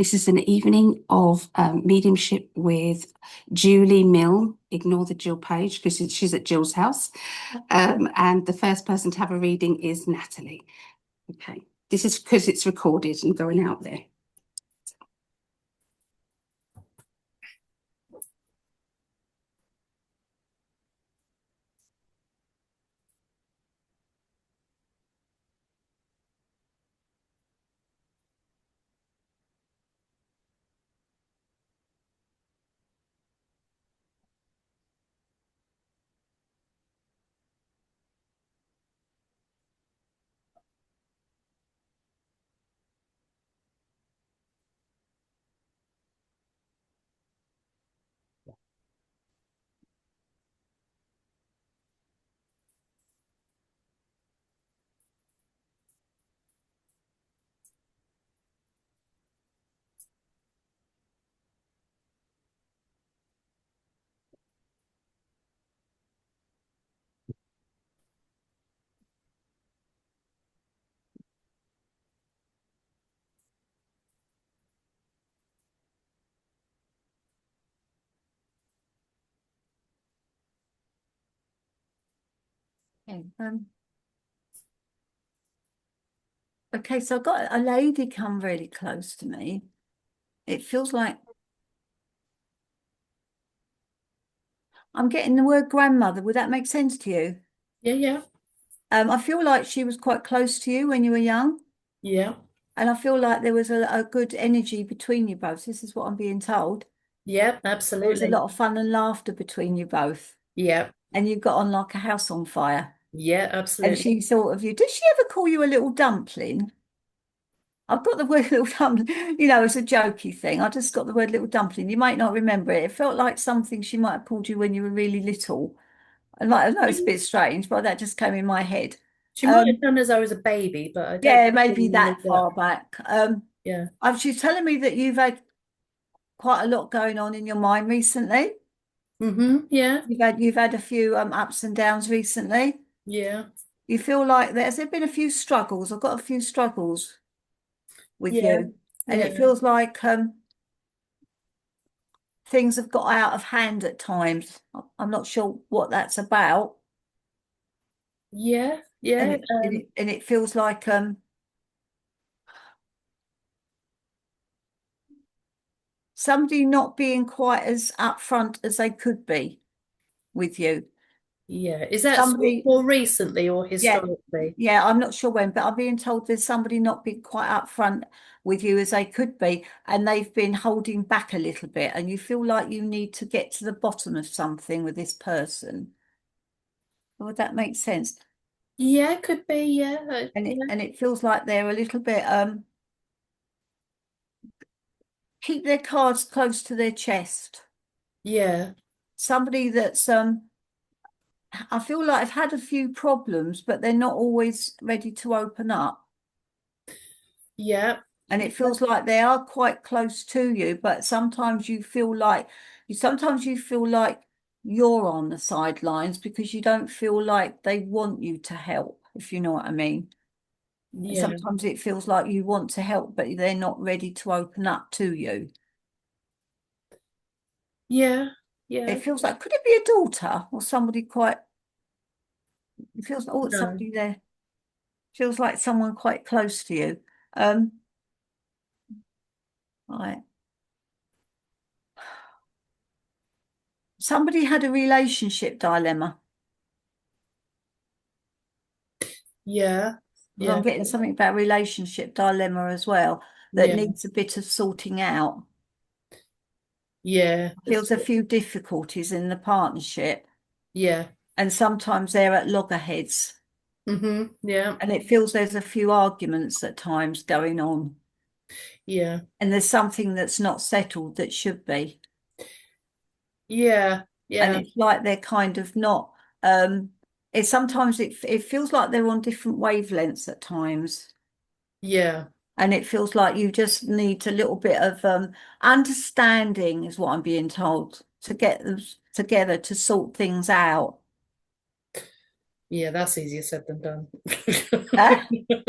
This is an evening of mediumship with Julie Milne. Ignore the Jill page because she's at Jill's house. And the first person to have a reading is Natalie. Okay, this is because it's recorded and going out there. Okay, okay, so I've got a lady come really close to me. It feels like I'm getting the word grandmother. Would that make sense to you? Yeah, yeah, I feel like she was quite close to you when you were young, yeah, and I feel like there was a good energy between you both. This is what I'm being told. yeah, There was a absolutely. lot of fun and laughter between you both, Yeah, and you got on like a house on fire. yeah, And absolutely. she thought of you. Did she ever call you a little dumpling? I've got the word little dumpling, it's a jokey thing. I just got the word little dumpling. You might not remember it. It felt like something she might have called you when you were really little. And like, I know it's a bit strange, but that just came in my head. She might have Um, done as I was a baby, but I don't yeah, maybe remember that that. far back. Yeah. She's telling me that you've had quite a lot going on in your mind recently. Mm-hmm. Yeah, You've had a few ups and downs recently. yeah, You feel like there been a few struggles. I've got a few struggles with yeah, you, and it yeah, feels like things have got out of hand at times. I'm not sure what that's about, yeah, and yeah. it feels like somebody not being quite as upfront as they could be with you. Yeah. Is that sort of Somebody, more recently or yeah, historically? yeah, I'm not sure when, but I'm being told there's somebody not being quite upfront with you as they could be, and they've been holding back a little bit, and you feel like you need to get to the bottom of something with this person. Would that make sense? Yeah, could be. Yeah, And it yeah, and it feels like they're a little bit keep their cards close to their chest. yeah, Somebody that's I feel like I've had a few problems, but they're not always ready to open up. yeah, And it feels like they are quite close to you, but sometimes you feel like you're on the sidelines because you don't feel like they want you to help, if you know what I mean. And yeah, sometimes it feels like you want to help, but they're not ready to open up to you. yeah, yeah. It feels like, could it be a daughter or somebody quite, it feels, oh, it's No. somebody there. Feels like someone quite close to you. Um, right. Somebody had a relationship dilemma. Yeah, Well, I'm yeah, getting something about relationship dilemma as well that yeah, needs a bit of sorting out. yeah. Feels a few difficulties in the partnership, Yeah. and sometimes they're at loggerheads, Mm-hmm. Yeah, and it feels there's a few arguments at times going on, yeah, and there's something that's not settled that should be. yeah, And yeah, it's like they're kind of not um it feels like they're on different wavelengths at times, yeah. and it feels like you just need a little bit of understanding is what I'm being told to get them together to sort things out. Yeah, that's easier said than done. Eh?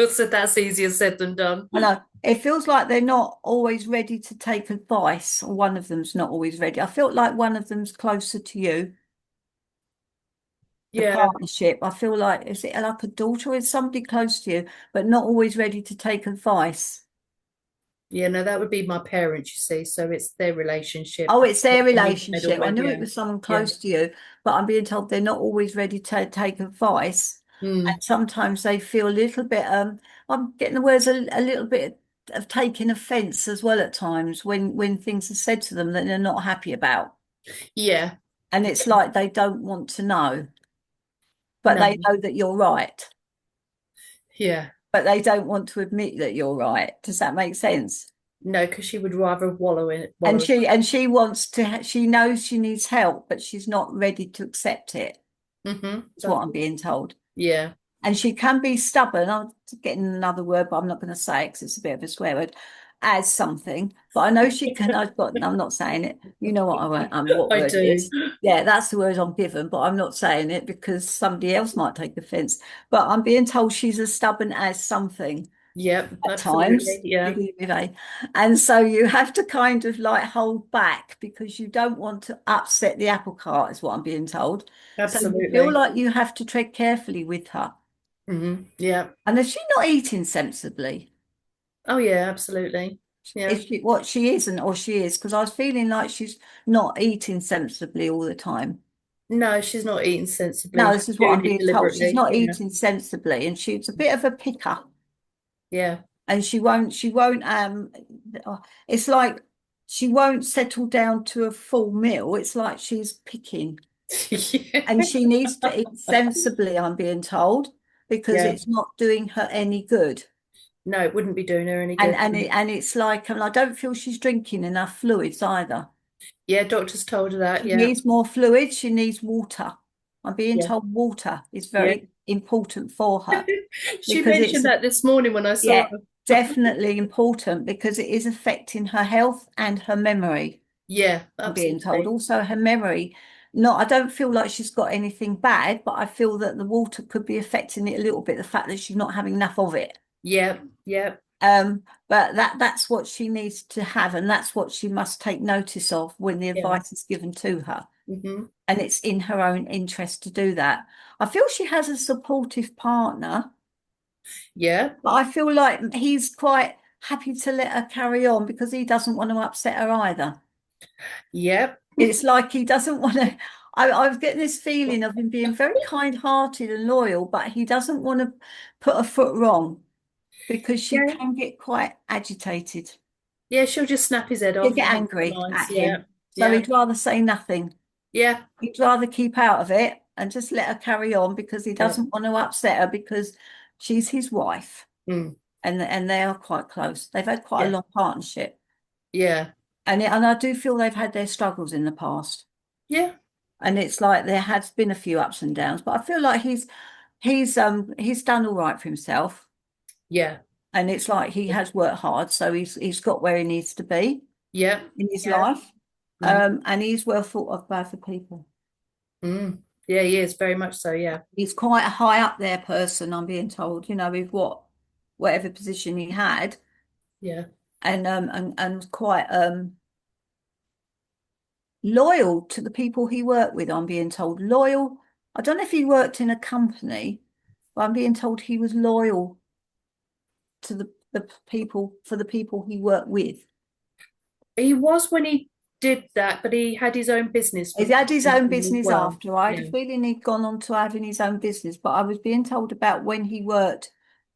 So that's easier said than done. I know. It feels like they're not always ready to take advice, or one of them's not always ready. I feel like one of them's closer to you, the Yeah. partnership. I feel like, is it like a daughter or is somebody close to you, but not always ready to take advice? Yeah, no, that would be my parents, you see. So it's their relationship. Oh, it's their And you've said relationship. I already, knew it yeah. was someone Yeah. close to you, but I'm being told they're not always ready to take advice. And Mm. sometimes they feel a little bit, I'm getting the words a little bit of taking offense as well at times when things are said to them that they're not happy about. Yeah. And it's like they don't want to know, but No. they know that you're right, Yeah. but they don't want to admit that you're right. Does that make sense? No, because she would rather wallow in it, And wallow. she wants to, she knows she needs help, but she's not ready to accept it. Is what I'm being told. Yeah. And she can be stubborn. I'm getting another word, but I'm not going to say it because it's a bit of a swear word. As something, but I know she can. I'm not saying it. You know what I want. What I word it do. is? Yeah, that's the word I'm given, but I'm not saying it because somebody else might take offence. But I'm being told she's as stubborn as something Yep, at times. absolutely. Yeah. Beginning with A. And so you have to kind of like hold back because you don't want to upset the apple cart, is what I'm being told. So you feel Absolutely. like you have to tread carefully with her. Yeah. And is she not eating sensibly? Oh yeah, absolutely. Yeah. If she, what she isn't or she is, because I was feeling like she's not eating sensibly all the time. No, she's not eating No, sensibly. this She's is what I'm doing it being told. She's deliberately. not Yeah. eating sensibly, and she's a bit of a picker. Yeah. And she won't it's like she won't settle down to a full meal. It's like she's picking. And Yeah. she needs to eat sensibly, I'm being told, because Yeah. it's not doing her any good. No, it wouldn't be doing her any And good. it's like, and I don't feel she's drinking enough fluids either. Yeah, doctors told her that. She Yeah. needs more fluids, she needs water. I'm being Yeah. told water is Yeah. very important for her She because it's, mentioned that this morning when I saw yeah, her. definitely important because it is affecting her health and her memory. Yeah, I'm being told. absolutely. Also, her memory. Not, I don't feel like she's got anything bad, but I feel that the water could be affecting it a little bit, the fact that she's not having enough of it. Yeah. Yeah. But that's what she needs to have, and that's what she must take notice of when the Yeah. advice is given to her. hmm And it's in her own interest to do that. I feel she has a supportive partner, Yeah. but I feel like he's quite happy to let her carry on because he doesn't want to upset her either. Yep. It's like he doesn't want to. I was getting this feeling of him being very kind-hearted and loyal, but he doesn't want to put a foot wrong because she Yeah. can get quite agitated. Yeah, she'll just snap his head She'll off get and angry nice. at Yeah. him. So Yeah. he'd rather say nothing. Yeah. He'd rather keep out of it and just let her carry on because he Yeah. doesn't want to upset her because she's his wife Mm. and they are quite close. They've had quite a Yeah. long partnership. Yeah. And I do feel they've had their struggles in the past. Yeah. And it's like there has been a few ups and downs, but I feel like he's done all right for himself. Yeah. And it's like he has worked hard, so he's got where he needs to be Yeah. in his Yeah. life. hmm And he's well thought of by the people. Mm. Yeah, he is very much so. Yeah. He's quite a high up there person, I'm being told, with whatever position he had, Yeah. and quite loyal to the people he worked with, I'm being told. Loyal. I don't know if he worked in a company, but I'm being told he was loyal to the people for the people he worked with. He was when he did that, but he had his own business He with had his own as business well. after. I had a Yeah. feeling he'd gone on to having his own business, but I was being told about when he worked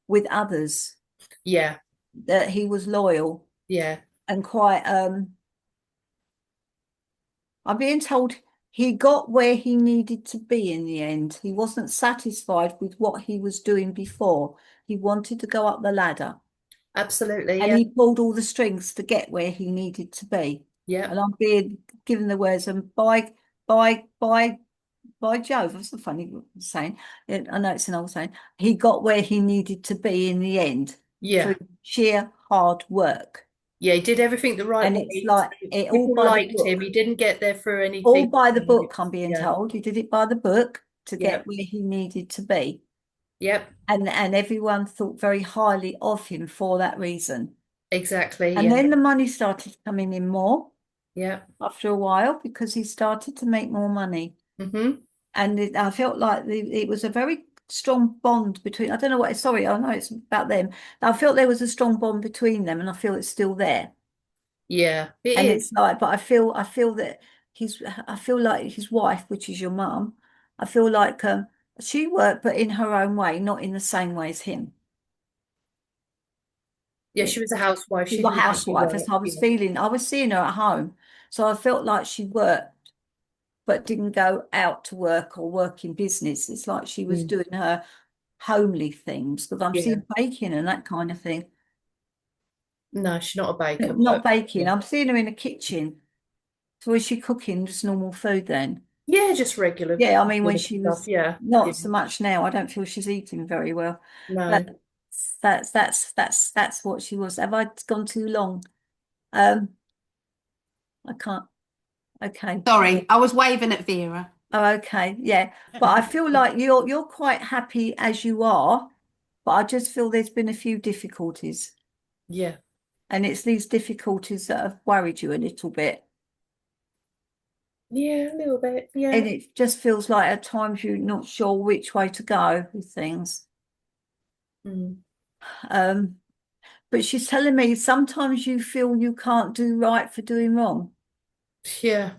with others Yeah. that he was loyal Yeah. and quite I'm being told he got where he needed to be in the end. He wasn't satisfied with what he was doing before. He wanted to go up the ladder Absolutely. and Yeah. he pulled all the strings to get where he needed to be. Yeah. And I'm being given the words, and by Jove, that's a funny saying. I know it's an old saying. He got where he needed to be in the end through Yeah. sheer hard work. Yeah. He did everything the right And it's way. like it all People by the liked him. book. He didn't get there through All anything. by the book, I'm being Yeah. told. He did it by the book. to Yep. get where he needed to be. Yep. And everyone thought very highly of him for that reason. Exactly. And Yeah. then the money started coming in more Yep. after a while because he started to make more money. Mm-hmm. And I felt like it was a very strong bond between, I don't know what, sorry, I know it's about them. I felt there was a strong bond between them, and I feel it's still there. Yeah, it And is. it's like, but I feel that I feel like his wife, which is your mum, I feel like she worked, but in her own way, not in the same way as him. Yeah, she was a housewife. She's She a didn't actually housewife, work. as I was Yeah. feeling. I was seeing her at home, so I felt like she worked, but didn't go out to work or work in business. It's like she was Mm. doing her homely things, because I'm Yeah. seeing baking and that kind of thing. No, she's not a baker, Not but baking. yeah. I'm seeing her in the kitchen. So is she cooking just normal food then? Yeah, just regular Yeah, I mean, when dinner she stuff. was Yeah. Yeah. not so much now, I don't feel she's eating very well. No. But that's what she was. Have I gone too long? Um, I can't. Okay. Sorry, I was waving at Vera. Oh, okay. Yeah. But I feel like you're quite happy as you are, but I just feel there's been a few difficulties. Yeah. And it's these difficulties that have worried you a little bit. Yeah, a little bit. Yeah. And it just feels like at times you're not sure which way to go with things. Mm. Um, but she's telling me sometimes you feel you can't do right for doing wrong. Yeah.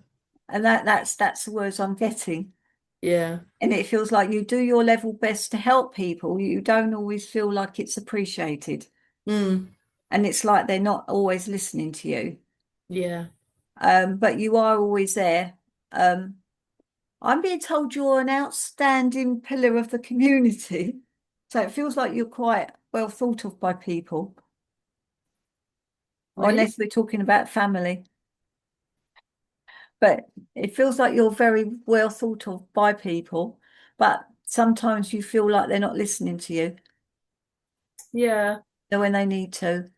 And that's the words I'm getting. Yeah. And it feels like you do your level best to help people. You don't always feel like it's appreciated. Mm. And it's like they're not always listening to you. Yeah. But you are always there. Um, I'm being told you're an outstanding pillar of the community. So it feels like you're quite well thought of by people, or Really? unless we're talking about family. But it feels like you're very well thought of by people, but sometimes you feel like they're not listening to you Yeah. when they need to,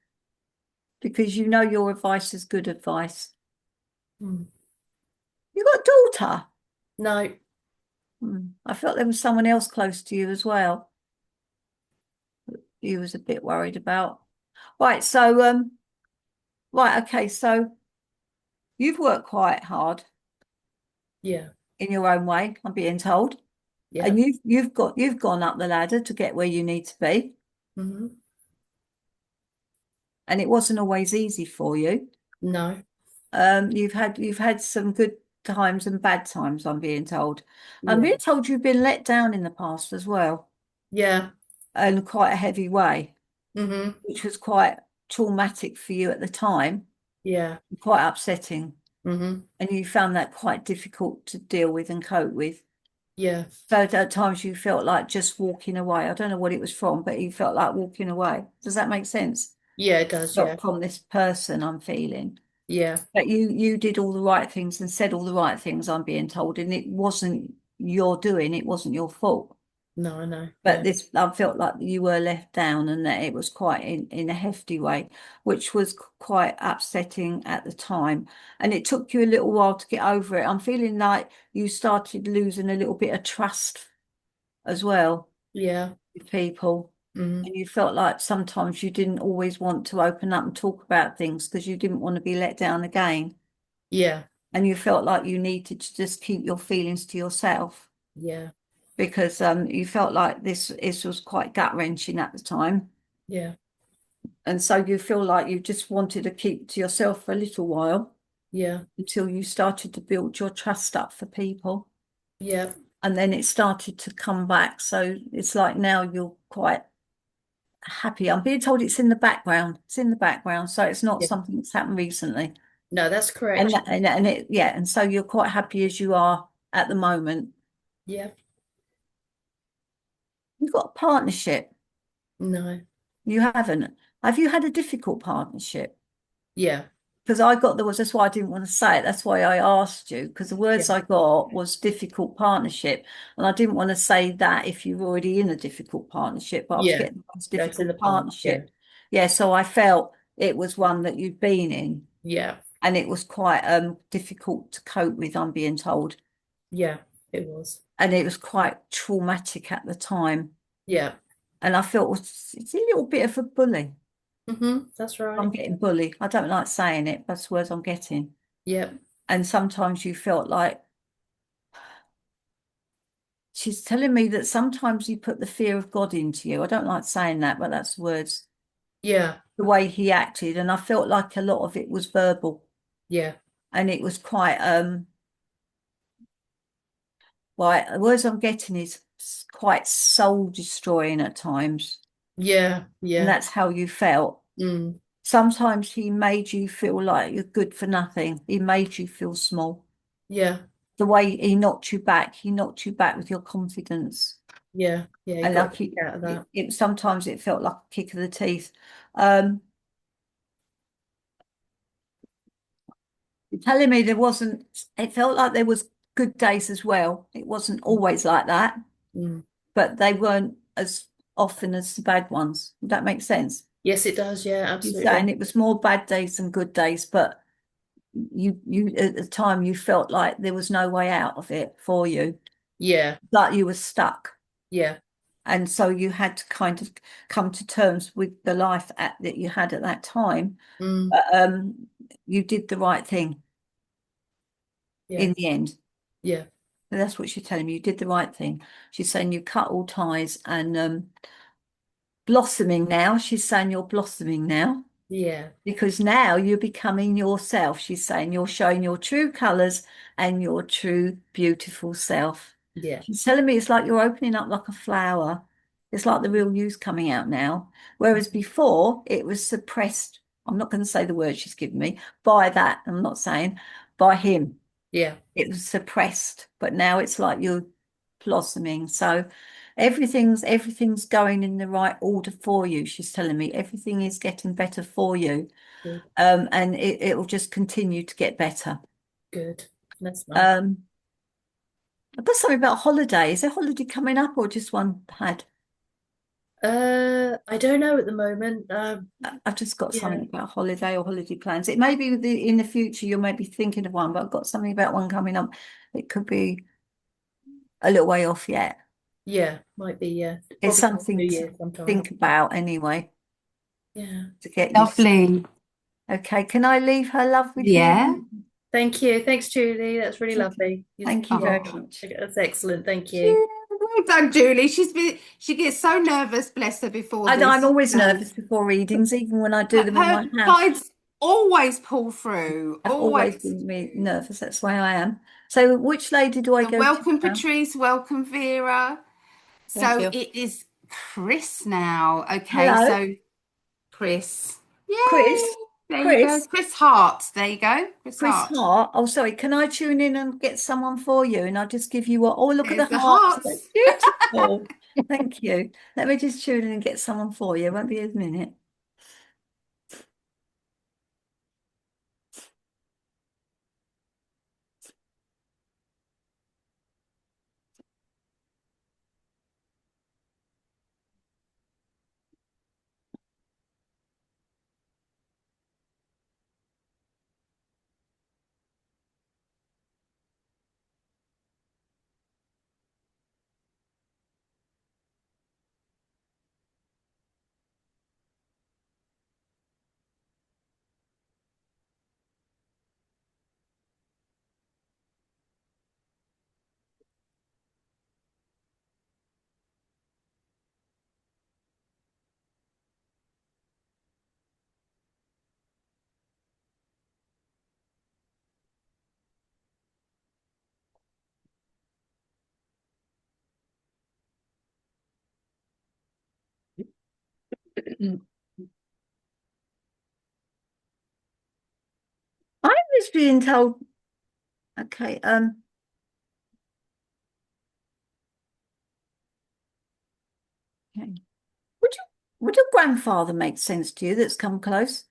because you know your advice is good advice. Mm. You got a daughter? No. I felt there was someone else close to you as well. You was a bit worried about. Right, so right, okay, so you've worked quite hard Yeah. in your own way, I'm being told. Yeah. And you've gone up the ladder to get where you need to be. Mm-hmm. And it wasn't always easy for you. No. You've had some good times and bad times, I'm being told. I'm Yeah. being told you've been let down in the past as well, Yeah. in quite a heavy way, Mm-hmm. which was quite traumatic for you at the time, Yeah. quite upsetting. Mm-hmm. And you found that quite difficult to deal with and cope with. Yeah. So at times you felt like just walking away. I don't know what it was from, but you felt like walking away. Does that make sense? Yeah, it does. Yeah. Not from this person I'm feeling. Yeah. But you did all the right things and said all the right things, I'm being told, and it wasn't your doing, it wasn't your fault. No, I know. But Yeah. this, I felt like you were left down and that it was quite in a hefty way, which was quite upsetting at the time. And it took you a little while to get over it. I'm feeling like you started losing a little bit of trust as well Yeah. with people. Mm-hmm. And you felt like sometimes you didn't always want to open up and talk about things because you didn't want to be let down again. Yeah. And you felt like you needed to just keep your feelings to yourself Yeah. because you felt like this was quite gut-wrenching at the time. Yeah. And so you feel like you just wanted to keep to yourself for a little while Yeah. until you started to build your trust up for people. Yeah. And then it started to come back. So it's like now you're quite happy. I'm being told it's in the background. It's in the background. So it's not Yeah. something that's happened recently. No, that's correct. And it, yeah. And so you're quite happy as you are at the moment. Yeah. You've got a partnership. No. You haven't. Have you had a difficult partnership? Yeah. Because I got there was that's why I didn't want to say it. That's why I asked you, because the words Yeah. I got was difficult partnership. And I didn't want to say that if you're already in a difficult partnership, but I was Yeah. getting this That's in the difficult past. Yeah. partnership. Yeah, so I felt it was one that you'd been in Yeah. and it was quite difficult to cope with, I'm being told. Yeah. It was. And it was quite traumatic at the time. Yeah. And I felt it's a little bit of a bully. That's I'm right. getting bullied. I don't like saying it, but that's the words I'm getting. Yeah. And sometimes you felt like she's telling me that sometimes you put the fear of God into you. I don't like saying that, but that's the words, Yeah. the way he acted. And I felt like a lot of it was verbal. Yeah. And it was quite like the words I'm getting is quite soul destroying at times. Yeah. And Yeah. that's how you felt. Mm. Sometimes he made you feel like you're good for nothing. He made you feel small. Yeah. The way he knocked you back with your confidence. Yeah. Yeah. You And got like to get out of that. sometimes it felt like a kick of the teeth. Um, you're telling me it felt like there was good days as well. It wasn't always like that, Mm. but they weren't as often as the bad ones. Does that make sense? Yes, it does. Yeah, You're saying absolutely. it was more bad days than good days, but you at the time you felt like there was no way out of it for you, Yeah. like you were stuck. Yeah. And so you had to kind of come to terms with the life that you had at that time. Mm. But you did the right thing Yeah. in the end. Yeah. That's what she's telling me. You did the right thing. She's saying you cut all ties and blossoming now. She's saying you're blossoming now. Yeah. Because now you're becoming yourself. She's saying you're showing your true colours and your true beautiful self. Yeah. She's telling me it's like you're opening up like a flower. It's like the real you's coming out now. Whereas before it was suppressed. I'm not going to say the word she's given me by that. I'm not saying by him. Yeah. It was suppressed, but now it's like you're blossoming. So everything's going in the right order for you. She's telling me everything is getting better for you. Good. And it will just continue to get better. Good. That's nice. I've got something about holiday. Is there a holiday coming up or just one had? I don't know at the moment. I've just got Yeah. something about holiday or holiday plans. It may be in the future you may be thinking of one, but I've got something about one coming up. It could be a little way off yet. Yeah. Might be. Yeah. It's Probably New something to Year sometime. think about anyway, Yeah. to get you. Lovely. Okay, can I leave her love with Yeah. you? Thank you. Thanks, Julie. That's really lovely. Thank you very Oh. much. That's excellent. Thank Yeah, you. well done, Julie. She gets so nervous, bless her, before And I'm this. always nervous before readings, even when I do But them in her my house. slides always pull through, I've always always. been really nervous. That's why I am. So which lady do I So go to welcome, now? Patrice. Welcome, Vera. Thank So you. it is Chris now. Okay, Hello, so Chris. Yay! Chris. There you go. Chris. Chris Hart. There you go. Chris Chris Hart. Hart. Oh, sorry. Can I tune in and get someone for you? And I'll just give you what? Oh, look at the There's the hearts. That's hearts. beautiful. Thank you. Let me just tune in and get someone for you. It won't be a minute. I was being told, okay, okay. Would you would your grandfather make sense to you that's come close?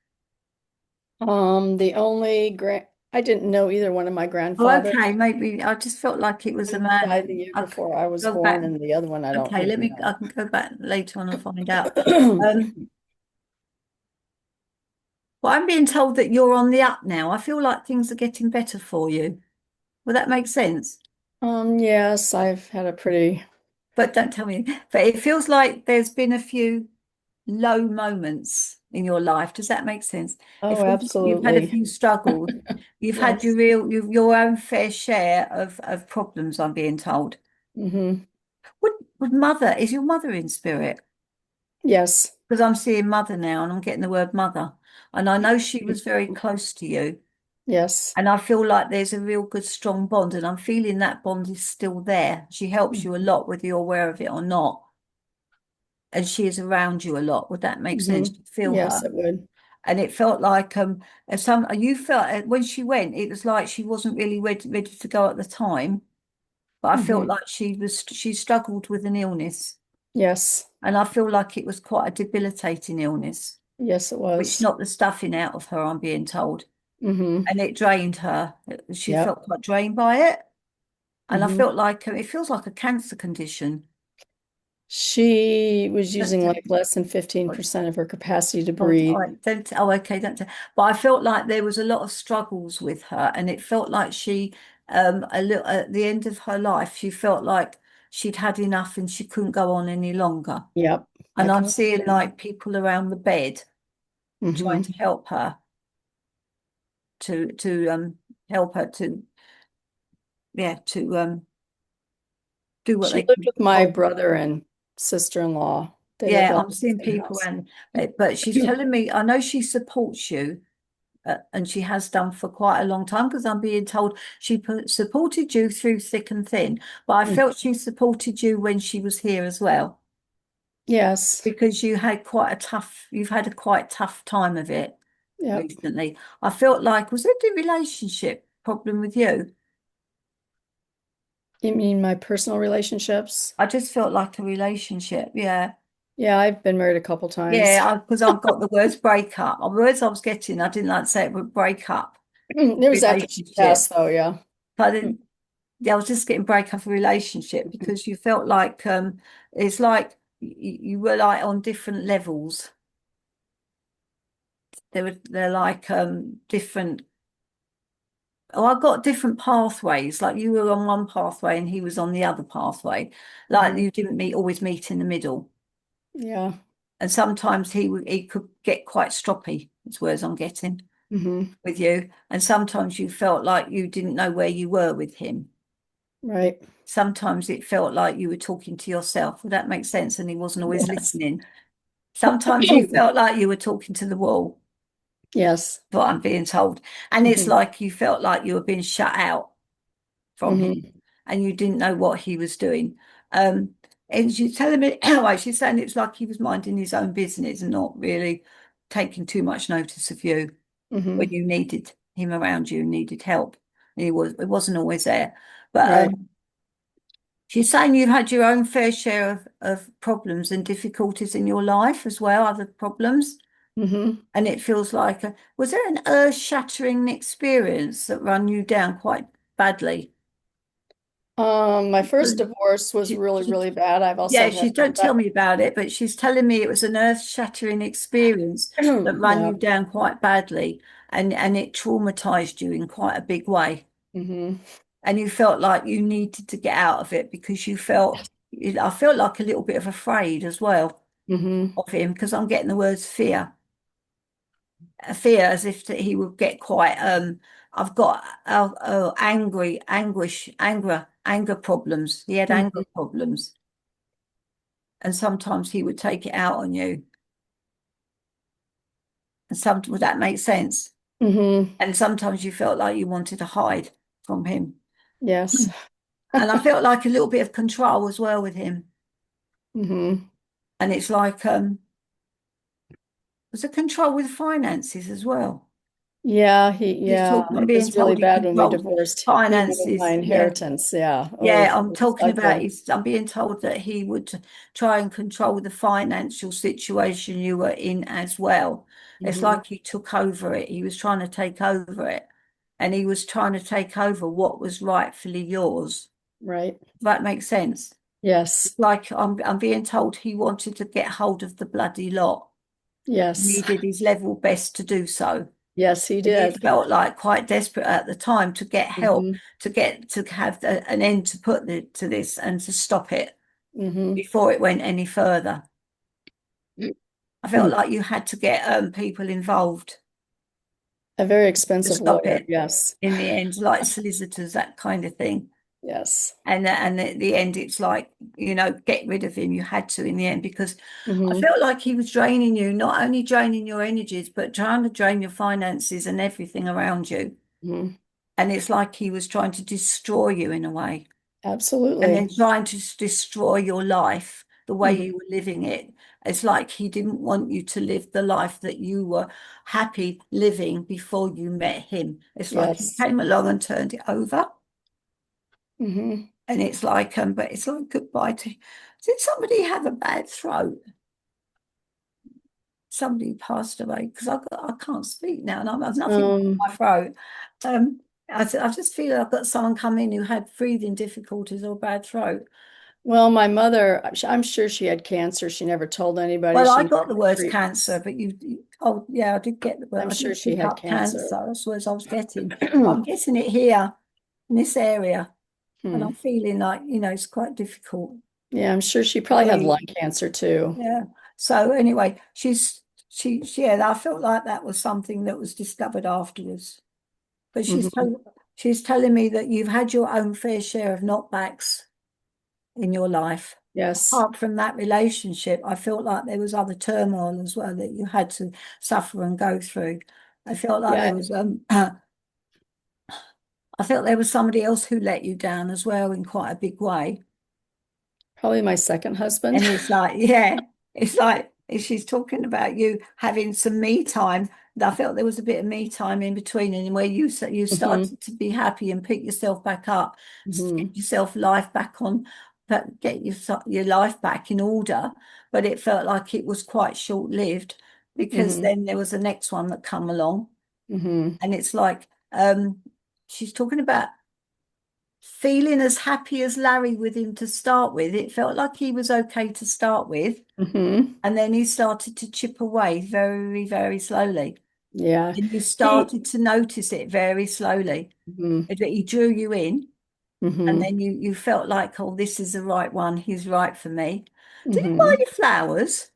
The only grand I didn't know either one of my Oh, grandfathers. okay, maybe I just felt like it was a One man. died the year I could before I was go back. born, and the other one I don't Okay, really I can go back later on and find out. know. Well, I'm being told that you're on the up now. I feel like things are getting better for you. Will that make sense? Yes, I've had a pretty, But don't tell me. But it feels like there's been a few low moments in your life. Does that make sense? It oh, feels like you've had a absolutely. few struggles. You've had Yes. your own fair share of problems, I'm being told. Hmm. Would mother, is your mother in spirit? Yes. Because I'm seeing mother now and I'm getting the word mother. And I know she was very close to you. Yes. And I feel like there's a real good, strong bond. And I'm feeling that bond is still there. She helps you a lot, whether you're aware of it or not. And she is around you a lot. Would that make Hmm. sense? You feel Yes, her. it would. And it felt like some you felt when she went, it was like she wasn't really ready to go at the time. But I felt Hmm. like she struggled with an illness. Yes. And I feel like it was quite a debilitating illness, Yes, it which was. knocked the stuffing out of her, I'm being told. Hmm. And it drained her. She Yep. felt quite drained by it. And I Hmm. felt like it feels like a cancer condition. She was Don't using tell like less than me. 15% of her capacity to Oh, all breathe. right. Don't. Oh, okay. Don't. But I felt like there was a lot of struggles with her, and it felt like she, a little at the end of her life, she felt like she'd had enough and she couldn't go on any longer. Yep. I And I'm can seeing understand. like people around the bed trying Hmm. to help her to help her to yeah to do what She they lived can. with my Oh, brother and sister-in-law. They lived yeah, all I'm in the seeing same people house. around, but she's telling me I know she supports you. And she has done for quite a long time because I'm being told she supported you through thick and thin. But I Mm. felt she supported you when she was here as well Yes. because you've had a quite tough time of it Yep. recently. I felt like, was it a relationship problem with you? You mean my personal relationships? I just felt like a relationship. Yeah. Yeah, I've been married a couple times. Yeah, because I've got the words break up. The words I was getting, I didn't like to say it, but break up It was after she relationship. passed, though, yeah. So I didn't, yeah, I was just getting break up a relationship because you felt like it's like you were like on different levels. They're like different. Oh, I got different pathways. Like you were on one pathway and he was on the other pathway. Like Hmm. you didn't always meet in the middle. Yeah. And sometimes he could get quite stroppy. That's words I'm getting Hmm. with you. And sometimes you felt like you didn't know where you were with him. Right. Sometimes it felt like you were talking to yourself. Would that make sense? And he wasn't always Yes. listening. Sometimes you felt like you were talking to the wall, Yes. what I'm being told. And it's Hmm. like you felt like you were being shut out from him Hmm. and you didn't know what he was doing. Um, and she's telling me, anyway, she's saying it's like he was minding his own business and not really taking too much notice of you when Hmm. you needed him around you, needed help. It wasn't always there. But Right. she's saying you've had your own fair share of problems and difficulties in your life as well, other problems. Hmm. And it feels like, was there an earth-shattering experience that run you down quite badly? My first divorce was She, really, she, really bad. I've yeah, also had she don't tell me about it, but she's telling me it was an earth-shattering experience that ran yeah. you down quite badly, and it traumatized you in quite a big way. Hmm. And you felt like you needed to get out of it because I felt like a little bit of afraid as well Hmm. of him because I'm getting the words fear. A fear as if that he would get quite I've got anger problems. He had anger Hmm. problems and sometimes he would take it out on you. And would that make sense? Hmm. And sometimes you felt like you wanted to hide from him. Yes. And I felt like a little bit of control as well with him. Hmm. And it's like there's a control with finances as well. Yeah, I'm it being was really told he bad when we controls divorced. He wanted my finances. Yeah. inheritance. Yeah. Oh, Yeah, I'm it was talking about ugly. I'm being told that he would try and control the financial situation you were in as well. It's Hmm. like he took over it. He was trying to take over it. And he was trying to take over what was rightfully yours. Right. Does that makes sense? Yes. It's like I'm being told he wanted to get hold of the bloody lot. He Yes. did his level best to do so. Yes, he He did. felt like quite desperate at the time to get help, Mhm. to have an end to put to this and to stop it Mhm. before it went any further. I felt like you had to get people involved A very to expensive stop lawyer. it Yes. in the end, like solicitors, that kind of thing. Yes. And at the end, it's like, get rid of him. You had to in the end, because I Mhm. felt like he was draining you, not only draining your energies, but trying to drain your finances and everything around you. Mhm. And it's like he was trying to destroy you in a way, and Absolutely. then trying to destroy your life, the way Mhm. you were living it. It's like he didn't want you to live the life that you were happy living before you met him. It's like he Yes. came along and turned it over. Mhm. And it's like, but it's like goodbye to. Did somebody have a bad throat? Somebody passed away, because I can't speak now, and I've nothing in my throat. I just feel I've got someone come in who had breathing difficulties or bad throat. Well, my mother, I'm sure she had cancer. She never told anybody. Well, She I never got the had words treatments. cancer, but oh yeah, I did get the word. I'm I sure did she pick had up cancer. cancer. That's the words I was getting. I'm getting it here in this area, and Hmm. I'm feeling like it's quite difficult Yeah, I'm sure she to probably had breathe. lung cancer too. Yeah. So anyway, yeah, I felt like that was something that was discovered afterwards. But Mhm. she's telling me that you've had your own fair share of knockbacks in your life. Yes. Apart from that relationship, I felt like there was other turmoil as well that you had to suffer and go through. I felt like Yeah, there was I felt there was somebody else who let you down as well in quite a big way. probably my second husband. And it's like, yeah, it's like if she's talking about you having some me time. I felt there was a bit of me time in between, and where you Mhm. started to be happy and pick yourself back up, Mhm. get yourself life back on, but get your life back in order. But it felt like it was quite short lived, because Mhm. then there was the next one that come along, Mhm. and it's like she's talking about feeling as happy as Larry with him to start with. It felt like he was okay to start with. Mhm. And then he started to chip away very, very slowly. Yeah. And you He. started to notice it very slowly. Mhm. That he drew you in, and Mhm. then you felt like, oh, this is the right one. He's right for me. Did he buy Mhm. you flowers?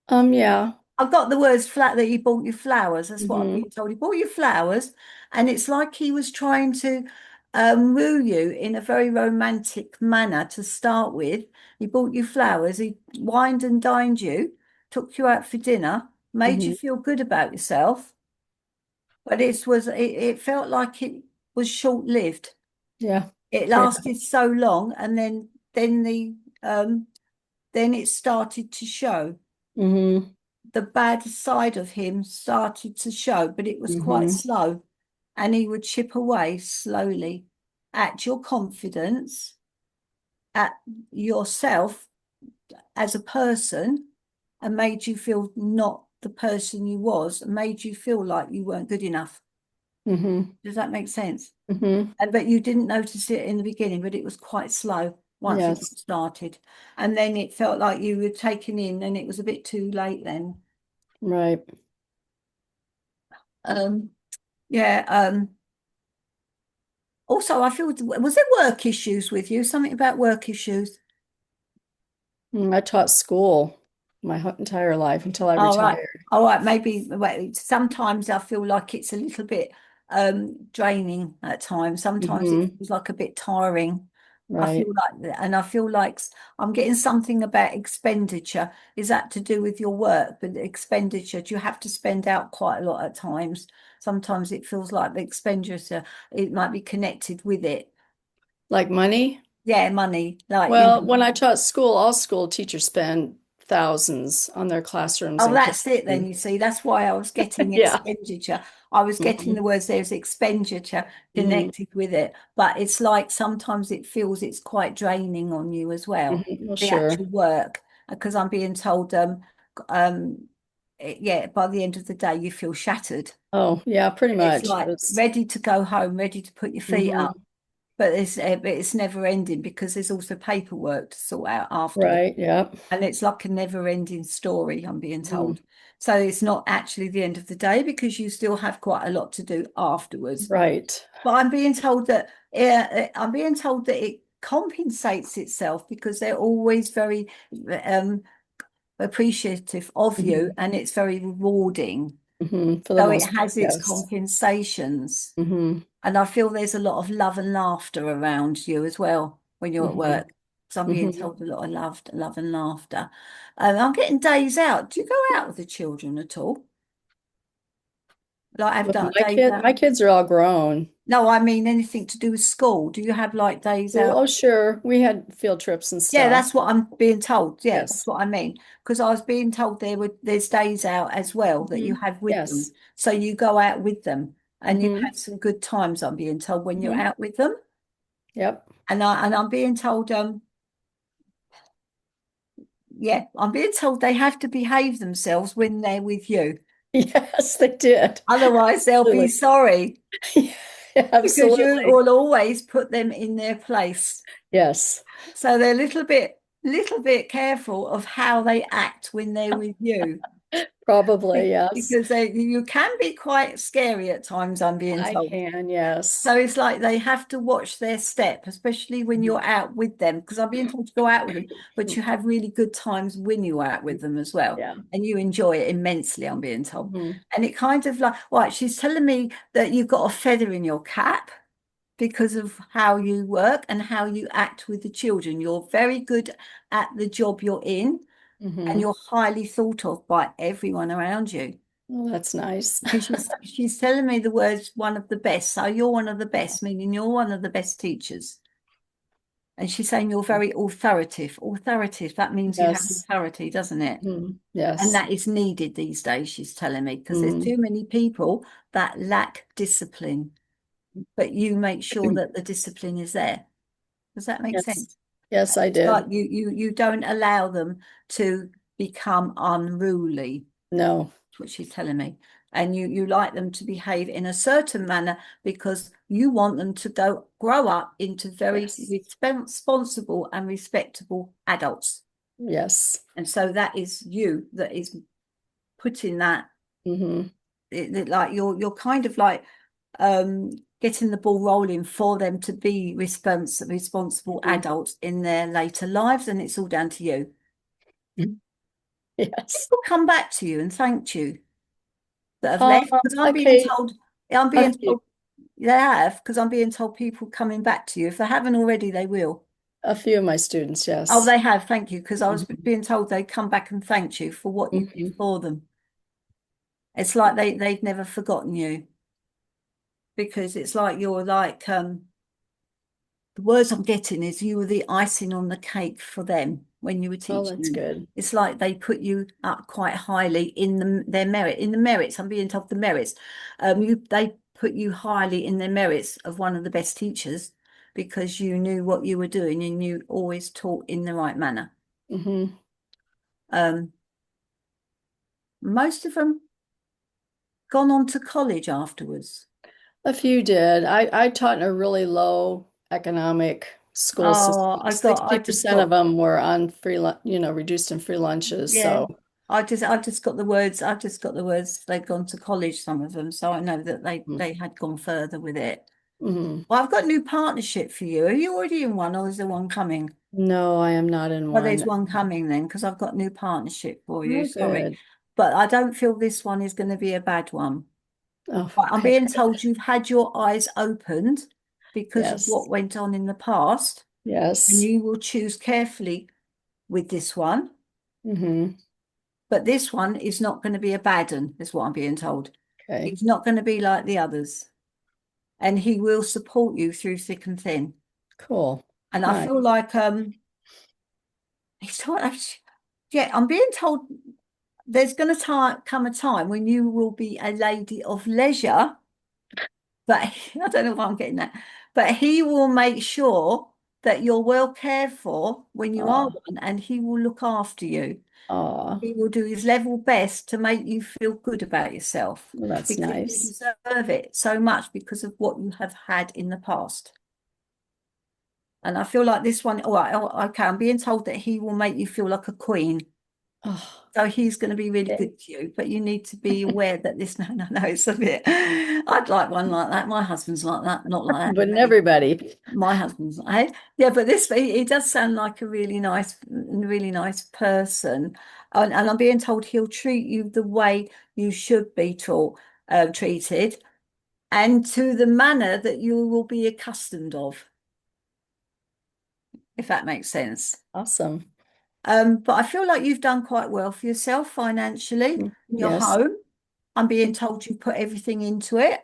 Yeah. I got the words flat that he bought you flowers. That's what I'm Mhm. being told. He bought you flowers, and it's like he was trying to woo you in a very romantic manner to start with. He bought you flowers. He wined and dined you, took you out for dinner, made you Mhm. feel good about yourself. But it felt like it was short lived. Yeah. It Yeah. lasted so long, and um then it started to show. Mhm. The bad side of him started to show, but it was quite Mhm. slow. And he would chip away slowly at your confidence, at yourself as a person, and made you feel not the person you was, and made you feel like you weren't good enough. Mhm. Does that make sense? Mhm. And but you didn't notice it in the beginning, but it was quite slow once it got Yes. started. And then it felt like you were taken in, and it was a bit too late then. Right. Um, yeah, also, I feel, was there work issues with you? Something about work issues? I taught school my entire life until I All right. retired. All right. Maybe sometimes I feel like it's a little bit draining at times. Sometimes it Mhm. feels like a bit tiring. I feel Right. like that, and I feel like I'm getting something about expenditure. Is that to do with your work? But the expenditure, do you have to spend out quite a lot at times? Sometimes it feels like the expenditure, it might be connected with it. Like money? Yeah, money, like, Well, when I taught school, all school teachers spend thousands on their classrooms oh, and that's it then, kitchen. you see. That's why I was getting Yeah. expenditure. I was getting the Mhm. words, there's expenditure Mhm. connected with it. But it's like sometimes it feels it's quite draining on you as well, Mhm. Well, the sure. actual work. Because I'm being told, um, yeah, by the end of the day, you feel shattered. Oh, yeah, pretty It's much. It like was. ready to go home, ready to put your feet up. Mhm. but it's never ending because there's also paperwork to sort out afterwards. Right, yeah. And it's like a never ending story, I'm being Mm. told. So it's not actually the end of the day because you still have quite a lot to do afterwards. Right. But I'm being told that it compensates itself because they're always very appreciative of you, and it's very rewarding. For the So it most part, has its yes. compensations. Mm-hmm. And I feel there's a lot of love and laughter around you as well when you're at work. So I'm being told a lot of love and laughter. I'm getting days out. Do you go out with the children at all? Like have Well, days my out? kids are all grown. No, I mean anything to do with school. Do you have like days out? Oh, sure. We had field trips and Yeah, stuff. that's what I'm being told. Yeah, Yes. that's what I mean. Because I was being told there's days out as well that you have with them. Yes. So you go out with them and you Mhm. have some good times, I'm being told, when you're Mhm. out with them. Yep. And I'm being told, yeah, I'm being told they have to behave themselves when they're with you. Yes, they did. Otherwise, they'll be Absolutely. sorry Yeah, because you absolutely. will always put them in their place. Yes. So they're a little bit careful of how they act when they're with you. Probably, yes. Because you can be quite scary at times, I'm being I told. can, yes. So it's like they have to watch their step, especially when you're out with them, because I'm being told to go out with them, but you have really good times when you're out with them as well. Yeah. And you enjoy it immensely, I'm being told. Mhm. And it kind of like, right, she's telling me that you've got a feather in your cap because of how you work and how you act with the children. You're very good at the job you're in, and Mhm. you're highly thought of by everyone around you. Well, that's nice. She's telling me the words one of the best. So you're one of the best, meaning you're one of the best teachers. And she's saying you're very authoritative. Authoritative, that means you have Yes. authority, doesn't it? And Yes. that is needed these days, she's telling me, because there's Mm. too many people that lack discipline. But you make sure that the discipline is there. Does that make Yes. sense? Yes, I It's like did. you don't allow them to become unruly. No. That's what she's telling me. And you like them to behave in a certain manner because you want them to grow up into very Yes. responsible and respectable adults. Yes. And so that is you that is putting that Mm-hmm. like you're kind of like getting the ball rolling for them to be responsible adults in their later lives, and it's all down to you. Yes. People come back to you and thanked you that have left because Okay. I'm A being few, told they have because I'm being told people coming back to you. If they haven't already, they will. a few of my students, Oh, yes. they have. Thank you, because I was Mhm. being told they'd come back and thanked you for what you did Mhm. for them. It's like they've never forgotten you because it's like you're like the words I'm getting is you were the icing on the cake for them when you were Oh, teaching that's them. good. It's like they put you up quite highly in their merit, in the merits. I'm being told the merits. They put you highly in their merits of one of the best teachers because you knew what you were doing and you always taught in the right manner. Mm-hmm. Most of them gone on to college afterwards. A few did. I taught in a really low economic school Oh, system. I just 60% of got them were on free, reduced and free lunches. Yeah, So, I just got the words. I just got the words. They'd gone to college, some of them, so I know that they had gone further with it. mm-hmm. Well, I've got a new partnership for you. Are you already in one, or is there one coming? No, I am not in Well, there's one. one coming then, because I've got a new partnership for you. Oh, Sorry, good. but I don't feel this one is going to be a bad one. Oh, But I'm okay. being told you've had your eyes opened because of Yes. what went on in the past, and Yes. you will choose carefully with this one. Mm-hmm. But this one is not going to be a bad one, is what I'm being told. Okay. He's not going to be like the others. And he will support you through thick and thin. Cool. And I Nice. feel like he's told, yeah, I'm being told there's going to come a time when you will be a lady of leisure. But I don't know why I'm getting that. But he will make sure that you're well cared for when you are Oh, one, and he will look after you. oh, He will do his level best to make you feel good about yourself well, that's because you nice. deserve it so much because of what you have had in the past. And I feel like this one, all right, okay, I'm being told that he will make you feel like a queen. Oh, So he's going to be really okay. good to you, but you need to be aware that this, no, it's a bit, I'd like one like that. My husband's like that, not like that. Wouldn't everybody? My husband's like, yeah, but this, he does sound like a really nice person. And I'm being told he'll treat you the way you should be treated and to the manner that you will be accustomed of, if that makes sense. Awesome. But I feel like you've done quite well for yourself financially in your Yes. home. I'm being told you put everything into it.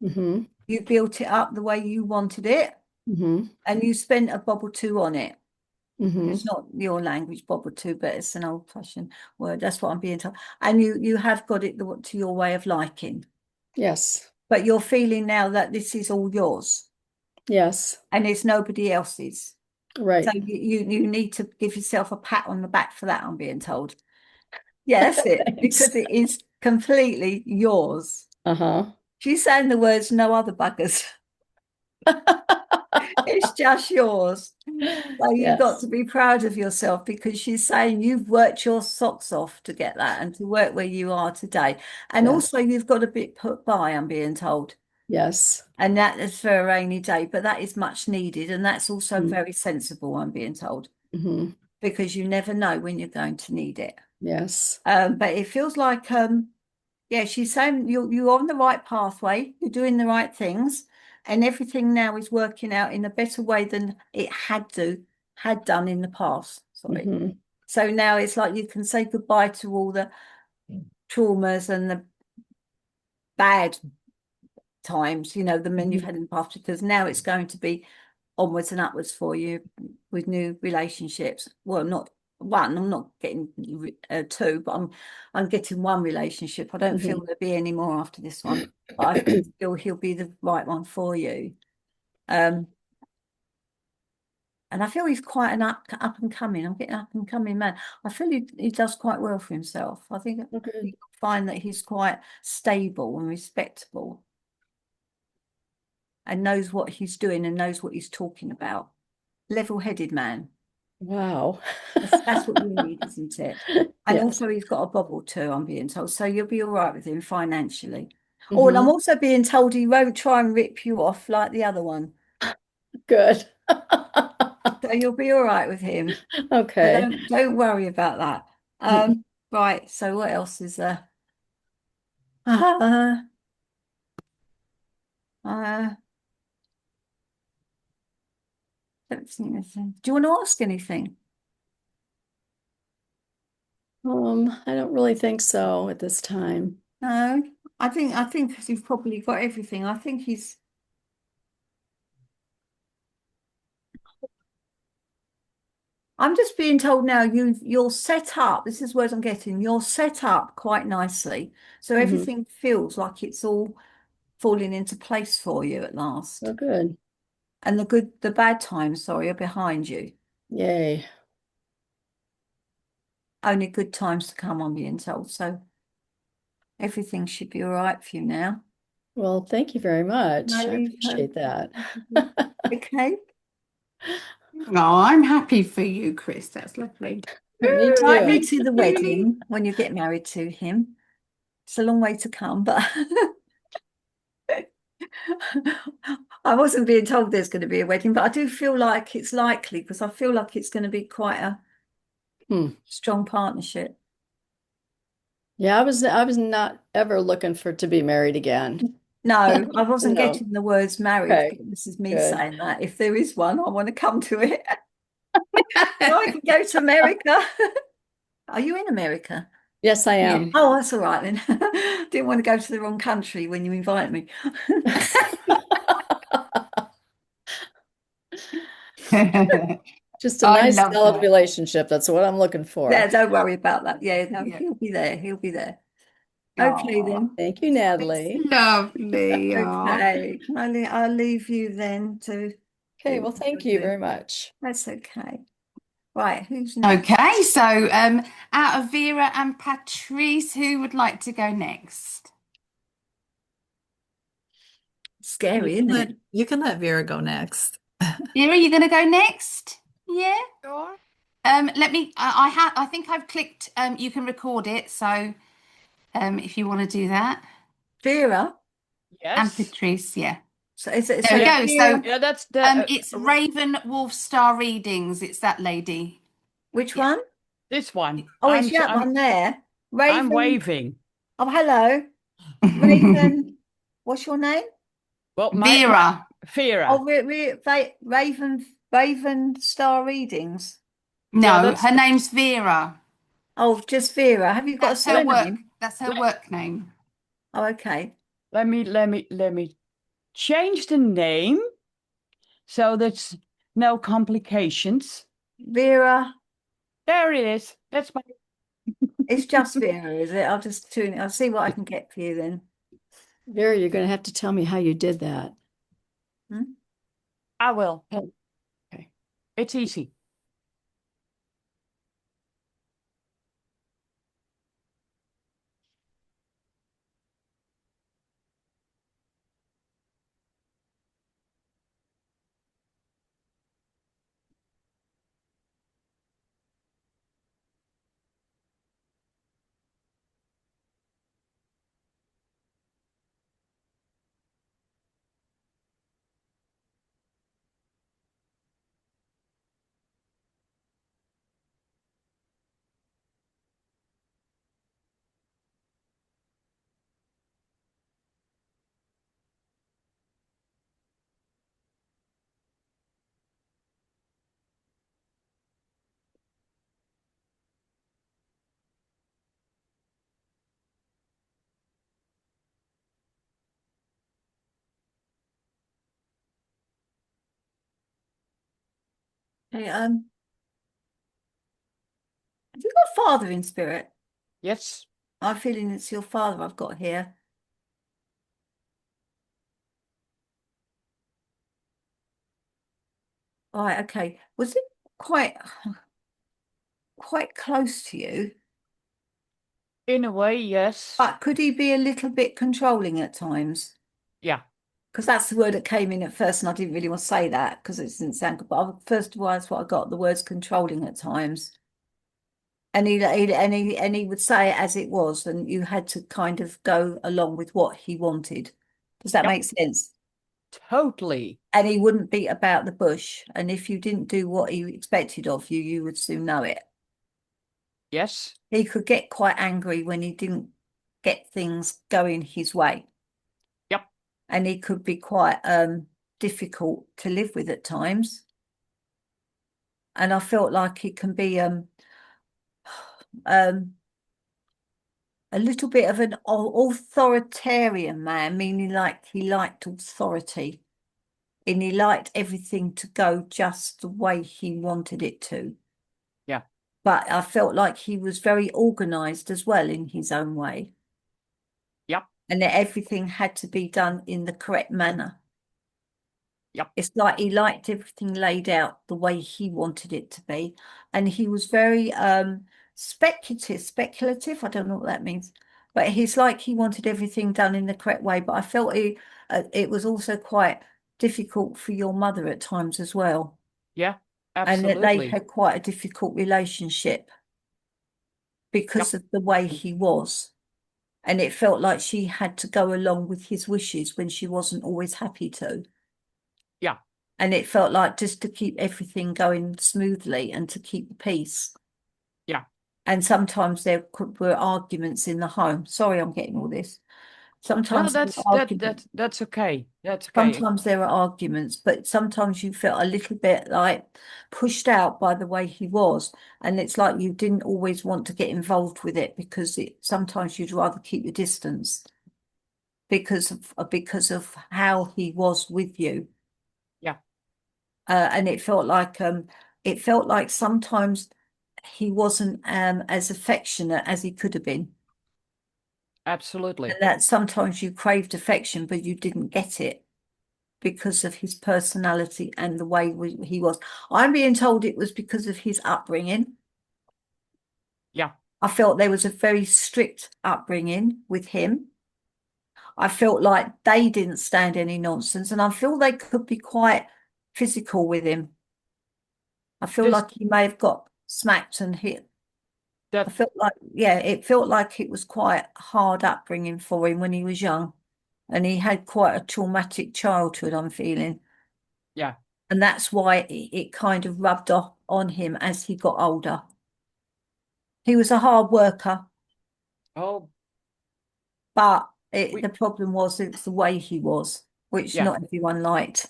Mm-hmm. You built it up the way you wanted it, Mm-hmm. and you spent a bob or two on it. Mm-hmm. It's not your language, bob or two, but it's an old-fashioned word. That's what I'm being told. And you have got it to your way of liking. Yes. But you're feeling now that this is all yours Yes. and it's nobody else's. Right. So you need to give yourself a pat on the back for that, I'm being told. Yeah, that's it. Thanks. Because it is completely yours. Uh-huh. She's saying the words no other buggers. It's just yours. So you've got Yes. to be proud of yourself because she's saying you've worked your socks off to get that and to work where you are today. And Yes. also you've got a bit put by, I'm being told. Yes. And that is for a rainy day, but that is much needed. And that's also Mm. very sensible, I'm being told, Mm-hmm. because you never know when you're going to need it. Yes. But it feels like, yeah, she's saying you're on the right pathway, you're doing the right things, and everything now is working out in a better way than it had done in the past. Sorry. Mm-hmm. So now it's like you can say goodbye to all the traumas and the bad times, the men you've had in the past, because now it's going to be onwards and upwards for you with new relationships. Well, not one, I'm not getting two, but I'm getting one relationship. I don't Mm-hmm. feel there'll be any more after this one, but I feel he'll be the right one for you. And I feel he's quite an up and coming. I'm getting up and coming man. I feel he does quite well for himself. I think Okay. you'll find that he's quite stable and respectable and knows what he's doing and knows what he's talking about. Level-headed man. Wow. That's what you need, isn't it? And Yes. also he's got a bobble too, I'm being told. So you'll be all right with him financially. Oh, and I'm Mm-hmm. also being told he won't try and rip you off like the other one. Good. So you'll be all right with him. So Okay. don't worry about that. Right, so what else is there? Uh, don't think anything. Do you want to ask anything? I don't really think so at this time. No, I think you've probably got everything. I think he's. I'm just being told now you're set up. This is what I'm getting. You're set up quite nicely, so Mm-hmm. everything feels like it's all falling into place for you at last. Oh, good. And the bad times, sorry, are behind you. Yay. Only good times to come, I'm being told. So everything should be all right for you now. Well, thank you very much. I No, appreciate that. okay. Oh, I'm happy for you, Chris. That's lovely. Me Invite me too. to the wedding when you get married to him. It's a long way to come, but I wasn't being told there's going to be a wedding, but I do feel like it's likely because I feel like it's going to be quite a strong partnership. Yeah, I was not ever looking for to be married again. No, I wasn't No. getting the words married. Okay. This is me Good. saying that. If there is one, I want to come to it. So I can go to America. Are you in America? Yes, I Yeah. am. Oh, that's all right then. Didn't want to go to the wrong country when you invite me. Just a I nice, love solid that. relationship. That's what I'm looking for. Yeah, don't worry about that. Yeah, no, Yeah. he'll be there. He'll be there. Okay Aw, then. Thank you, Natalie. lovely. Aw. Okay. I'll leave you then to Okay, do well, what thank you're you doing. very much. That's okay. Right, who's next? Okay, so out of Vera and Patrice, who would like to go next? Scary, isn't it? You can let Vera go next. Vera, you going to go next? Yeah. Sure. Let me. I think I've clicked. You can record it. So, if you want to do that, Vera. and Yes. Patrice, yeah. So is it There we so go. Vera, So, Yeah, that's the it's Raven Wolf Star Readings. It's that lady. which Yeah. one? this one. Oh, it's that one there. I'm Raven. waving. Oh, hello. Raven. What's your name? Well, Vera. Vera. Oh, Raven Star Readings. Yeah, No, that's her name's Vera. Oh, just Vera. Have you got That's a her work. surname? That's her work name. Oh, okay. let me change the name so that's no complications. Vera. There it is. That's my It's just Vera, is it? I'll just tune it. I'll see what I can get for you then. Vera, you're going to have to tell me how you did that. I will. Okay. It's easy. Hey, have you got a father in spirit? Yes. I'm feeling it's your father I've got here. All right, okay. Was it quite close to you? In a way, yes. But could he be a little bit controlling at times? Yeah. Because that's the word that came in at first, and I didn't really want to say that because it didn't sound good. But first of all, that's what I got, the words controlling at times. And he would say it as it was, and you had to kind of go along with what he wanted. Does that Yep. make sense? Totally. And he wouldn't beat about the bush. And if you didn't do what he expected of you, you would soon know it. Yes. He could get quite angry when he didn't get things going his way. Yep. And he could be quite difficult to live with at times. And I felt like he can be a little bit of an authoritarian man, meaning like he liked authority and he liked everything to go just the way he wanted it to. Yeah. But I felt like he was very organized as well in his own way. Yep. And that everything had to be done in the correct manner. Yep. It's like he liked everything laid out the way he wanted it to be. And he was very speculative. I don't know what that means. But he's like he wanted everything done in the correct way. But I felt it was also quite difficult for your mother at times as well. Yeah. And that they Absolutely. had quite a difficult relationship because of the way he was. And it felt like she had to go along with his wishes when she wasn't always happy to. Yeah. And it felt like just to keep everything going smoothly and to keep the peace. Yeah. And sometimes there were arguments in the home. Sorry, I'm getting all this. No, Sometimes there were arguments. that's okay. That's okay. Sometimes there are arguments, but sometimes you felt a little bit like pushed out by the way he was. And it's like you didn't always want to get involved with it because sometimes you'd rather keep your distance because of how he was with you. Yeah. And it felt like sometimes he wasn't as affectionate as he could have been. Absolutely. And that sometimes you craved affection, but you didn't get it because of his personality and the way he was. I'm being told it was because of his upbringing. Yeah. I felt there was a very strict upbringing with him. I felt like they didn't stand any nonsense, and I feel they could be quite physical with him. I feel This like he may have got smacked and hit. I that felt like, yeah, it felt like it was quite hard upbringing for him when he was young. And he had quite a traumatic childhood, I'm feeling. yeah. And that's why it kind of rubbed off on him as he got older. He was a hard worker, Oh, but we the problem was it's the way he was, which yeah. not everyone liked.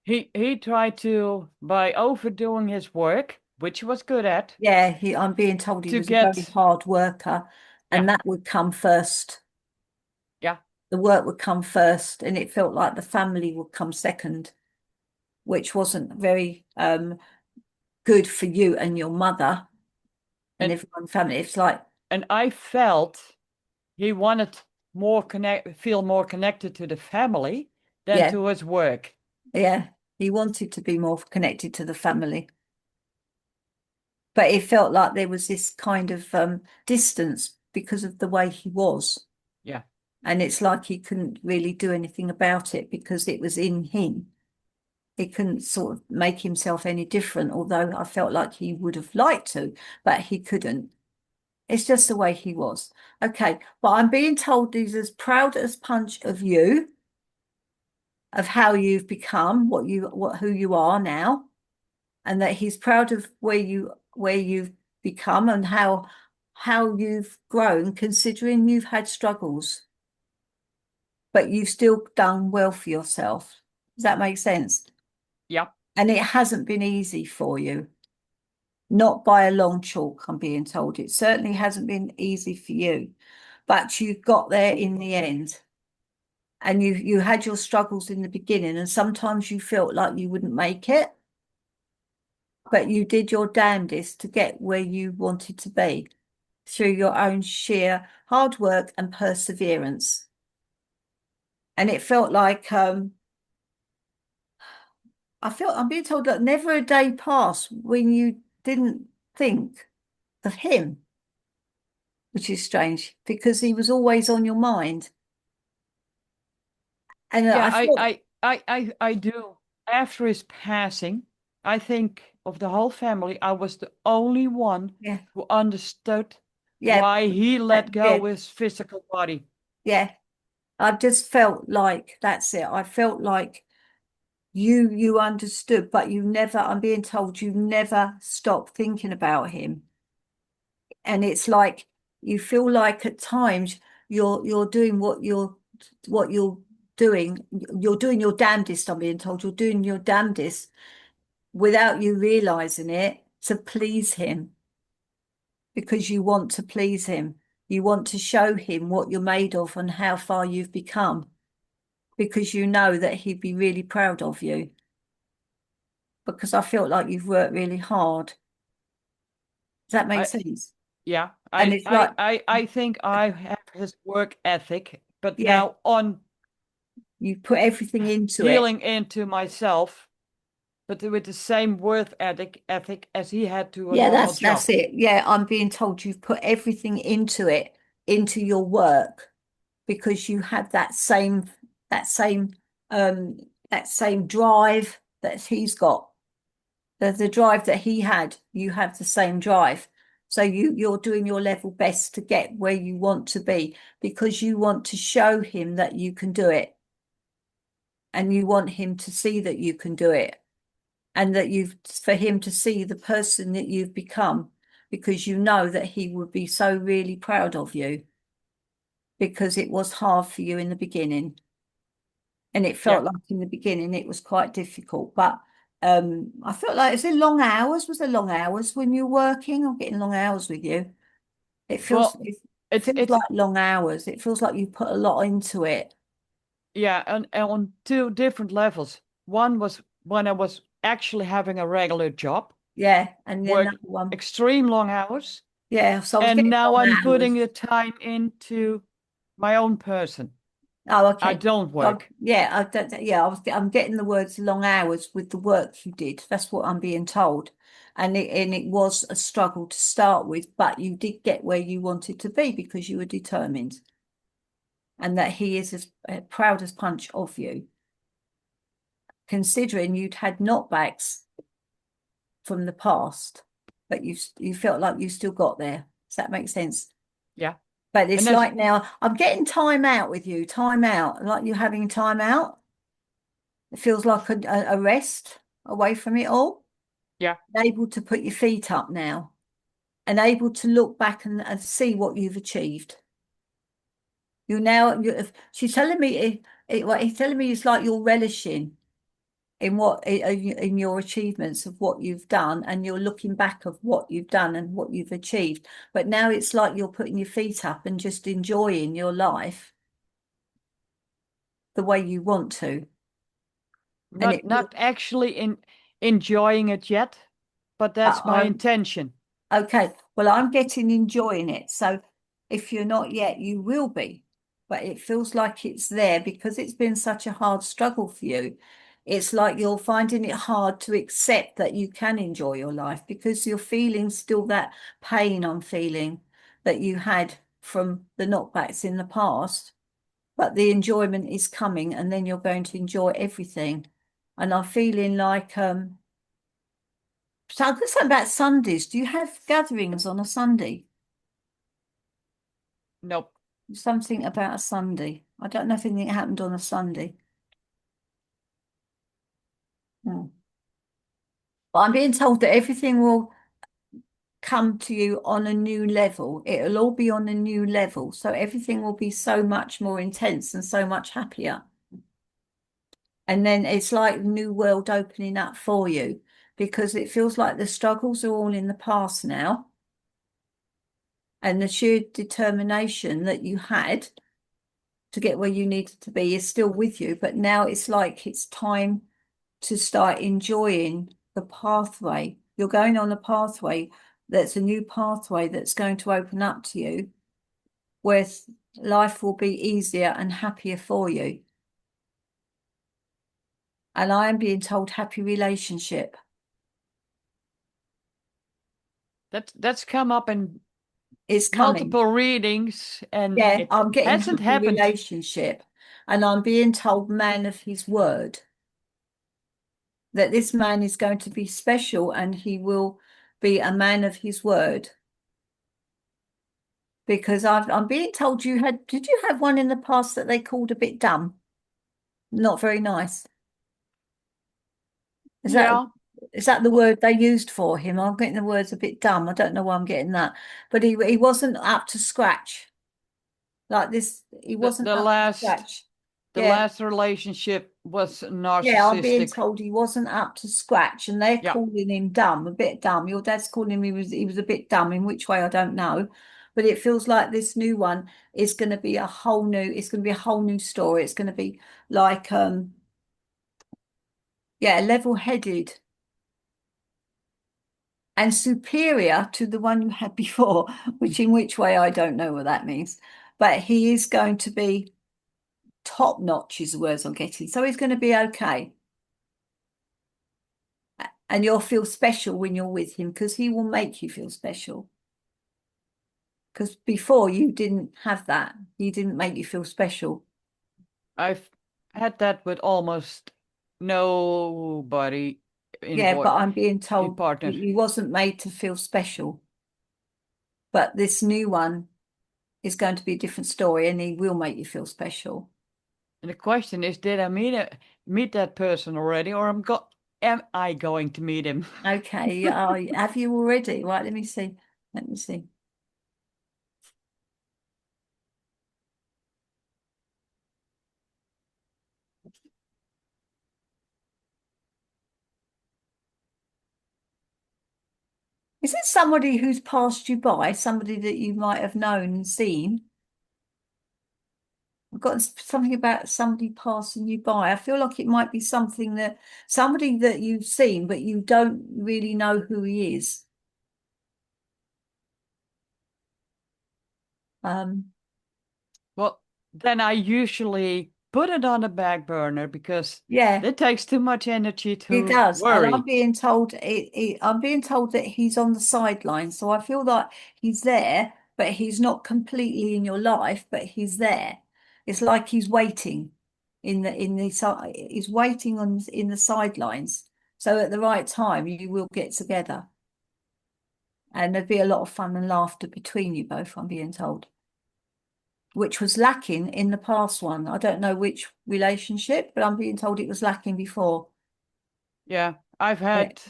He tried to, by overdoing his work, which he was good at, Yeah, I'm being told he to was a very get hard worker, yeah, and that would come first. yeah. The work would come first, and it felt like the family would come second, which wasn't very good for you and your mother and And everyone family. It's like, and I felt he wanted feel more connected to the family than yeah, to his work. yeah, he wanted to be more connected to the family, but it felt like there was this kind of distance because of the way he was. Yeah. And it's like he couldn't really do anything about it because it was in him. He couldn't sort of make himself any different, although I felt like he would have liked to, but he couldn't. It's just the way he was. Okay, but I'm being told he's as proud as punch of you, of how you've become, who you are now, and that he's proud of where you've become and how you've grown, considering you've had struggles, but you've still done well for yourself. Does that make sense? Yeah. And it hasn't been easy for you. Not by a long chalk, I'm being told. It certainly hasn't been easy for you, but you got there in the end. And you had your struggles in the beginning, and sometimes you felt like you wouldn't make it, but you did your damnedest to get where you wanted to be through your own sheer hard work and perseverance. And it felt like I'm being told that never a day passed when you didn't think of him, which is strange because he was always on your mind. And Yeah, I thought, I do. After his passing, I think of the whole family, I was the only one yeah, who understood yeah, why he let yeah, go his physical body. yeah. I just felt like that's it. I felt like you understood, but you never, I'm being told you never stopped thinking about him. And it's like you feel like at times you're doing what you're doing. You're doing your damnedest, I'm being told. You're doing your damnedest without you realizing it to please him because you want to please him. You want to show him what you're made of and how far you've become because you know that he'd be really proud of you. Because I felt like you've worked really hard. Does that make I sense? yeah, And it's like, I think I have his work ethic, but yeah, now on you put everything into it. healing into myself, but with the same worth ethic as he had to a Yeah, normal that's job. it. Yeah, I'm being told you've put everything into it, into your work, because you have that same um that same drive that he's got. The drive that he had, you have the same drive. So you're doing your level best to get where you want to be because you want to show him that you can do it. And you want him to see that you can do it. And that for him to see the person that you've become, because you know that he would be so really proud of you because it was hard for you in the beginning. And it Yeah. felt like in the beginning it was quite difficult. But I felt like, is there long hours? Was there long hours when you're working? I'm getting long hours with you. It feels Well, it it's feels like long hours. It feels like you put a lot into it. yeah, and on two different levels. One was when I was actually having a regular job, Yeah. And then work another one. extreme long hours, Yeah. So I was and getting now long I'm putting hours. the time into my own person. Oh, I okay. don't work. Yeah, I'm getting the words long hours with the work you did. That's what I'm being told. And it was a struggle to start with, but you did get where you wanted to be because you were determined. And that he is as proud as punch of you. considering you'd had knockbacks from the past, but you felt like you still got there. Does that make sense? Yeah. But it's And that's- like now I'm getting time out with you, time out, like you're having time out. It feels like a rest away from it all. Yeah. Able to put your feet up now and able to look back and see what you've achieved. She's telling me he's telling me it's like you're relishing in your achievements of what you've done, and you're looking back of what you've done and what you've achieved. But now it's like you're putting your feet up and just enjoying your life the way you want to. Not actually enjoying it yet, but that's my intention. Okay, well, I'm getting enjoying it. So if you're not yet, you will be. But it feels like it's there because it's been such a hard struggle for you. It's like you're finding it hard to accept that you can enjoy your life because you're feeling still that pain I'm feeling that you had from the knockbacks in the past. But the enjoyment is coming, and then you're going to enjoy everything. And I'm feeling like so I've got something about Sundays. Do you have gatherings on a Sunday? Nope. Something about a Sunday. I don't know if anything happened on a Sunday. No. But I'm being told that everything will come to you on a new level. It'll all be on a new level. So everything will be so much more intense and so much happier. And then it's like a new world opening up for you because it feels like the struggles are all in the past now. And the sheer determination that you had to get where you needed to be is still with you. But now it's like it's time to start enjoying the pathway. You're going on a pathway that's a new pathway that's going to open up to you where life will be easier and happier for you. And I am being told happy relationship. That's come up in It's coming. multiple readings, and Yeah, it I'm getting hasn't happy happened. relationship. And I'm being told man of his word. That this man is going to be special and he will be a man of his word. Because I'm being told did you have one in the past that they called a bit dumb? Not very nice. Is that the word they used for him? I'm getting the words a bit dumb. I don't know why I'm getting that. But he wasn't up to scratch. Like this, he wasn't up to scratch. The last relationship was narcissistic. Yeah, I'm being told he wasn't up to scratch, and they're calling him dumb, a bit dumb. Your dad's calling him he was a bit dumb. In which way, I don't know. But it feels like this new one is going to be it's going to be a whole new story. It's going to be like, level-headed and superior to the one you had before, which in which way, I don't know what that means. But he is going to be top notch is the words I'm getting. So he's going to be okay. And you'll feel special when you're with him because he will make you feel special. Because before you didn't have that. He didn't make you feel special. I've had that with almost nobody. But I'm being told that he wasn't made to feel special. But this new one is going to be a different story, and he will make you feel special. And the question is, did I meet that person already, or am I going to meet him? Okay, have you already? Right, let me see. Is it somebody who's passed you by, somebody that you might have known and seen? I've got something about somebody passing you by. I feel like it might be somebody that you've seen, but you don't really know who he is. Well, then I usually put it on the back burner because it takes too much energy to it does. worry. And I'm being told that he's on the sidelines. So I feel like he's there, but he's not completely in your life, but he's there. It's like he's waiting. he's waiting in the sidelines. So at the right time, you will get together. And there'd be a lot of fun and laughter between you both, I'm being told. Which was lacking in the past one. I don't know which relationship, but I'm being told it was lacking before. Yeah, I've had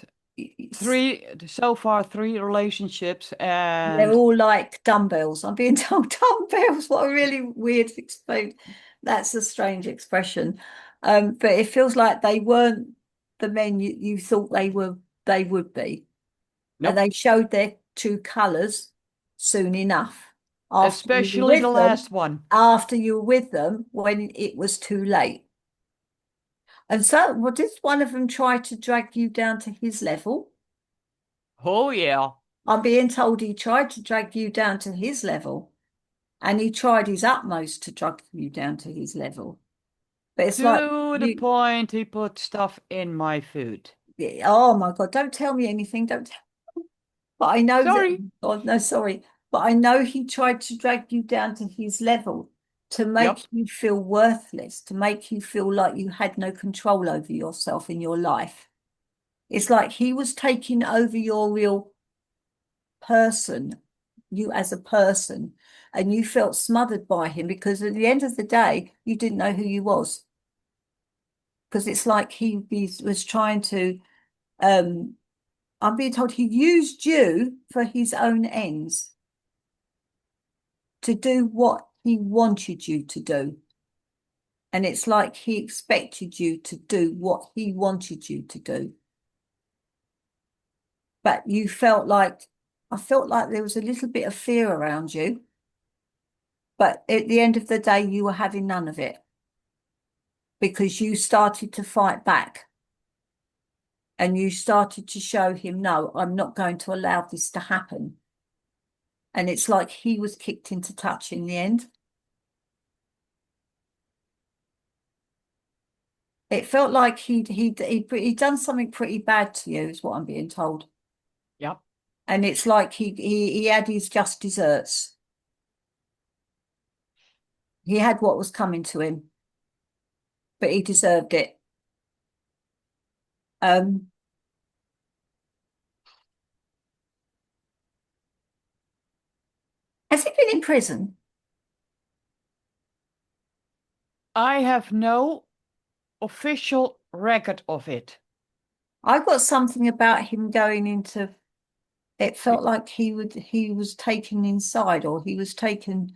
three relationships, and they're all like dumbbells. I'm being told dumbbells. What a really weird expression. That's a strange expression. But it feels like they weren't the men you thought they would be. Nope. And they showed their true colours soon enough. Especially the last one. After you were with them when it was too late. And so, did one of them try to drag you down to his level? Oh, yeah. I'm being told he tried to drag you down to his level. And he tried his utmost to drag you down to his level. But it's to the point he put stuff in my food. Oh my God, don't tell me anything. Don't tell me. But I know no, sorry. But I know he tried to drag you down to his level to make you feel worthless, to make you feel like you had no control over yourself in your life. It's like he was taking over your real person, you as a person, and you felt smothered by him because at the end of the day, you didn't know who you was. Because it's like he was trying to, I'm being told he used you for his own ends to do what he wanted you to do. And it's like he expected you to do what he wanted you to do. But you felt like, I felt like there was a little bit of fear around you. But at the end of the day, you were having none of it. Because you started to fight back. And you started to show him, no, I'm not going to allow this to happen. And it's like he was kicked into touch in the end. It felt like he'd done something pretty bad to you, is what I'm being told. Yep. And it's like he had his just desserts. He had what was coming to him, but he deserved it. Has he been in prison? I have no official record of it. I got something about him going into. It felt like he was taken inside, or he was taken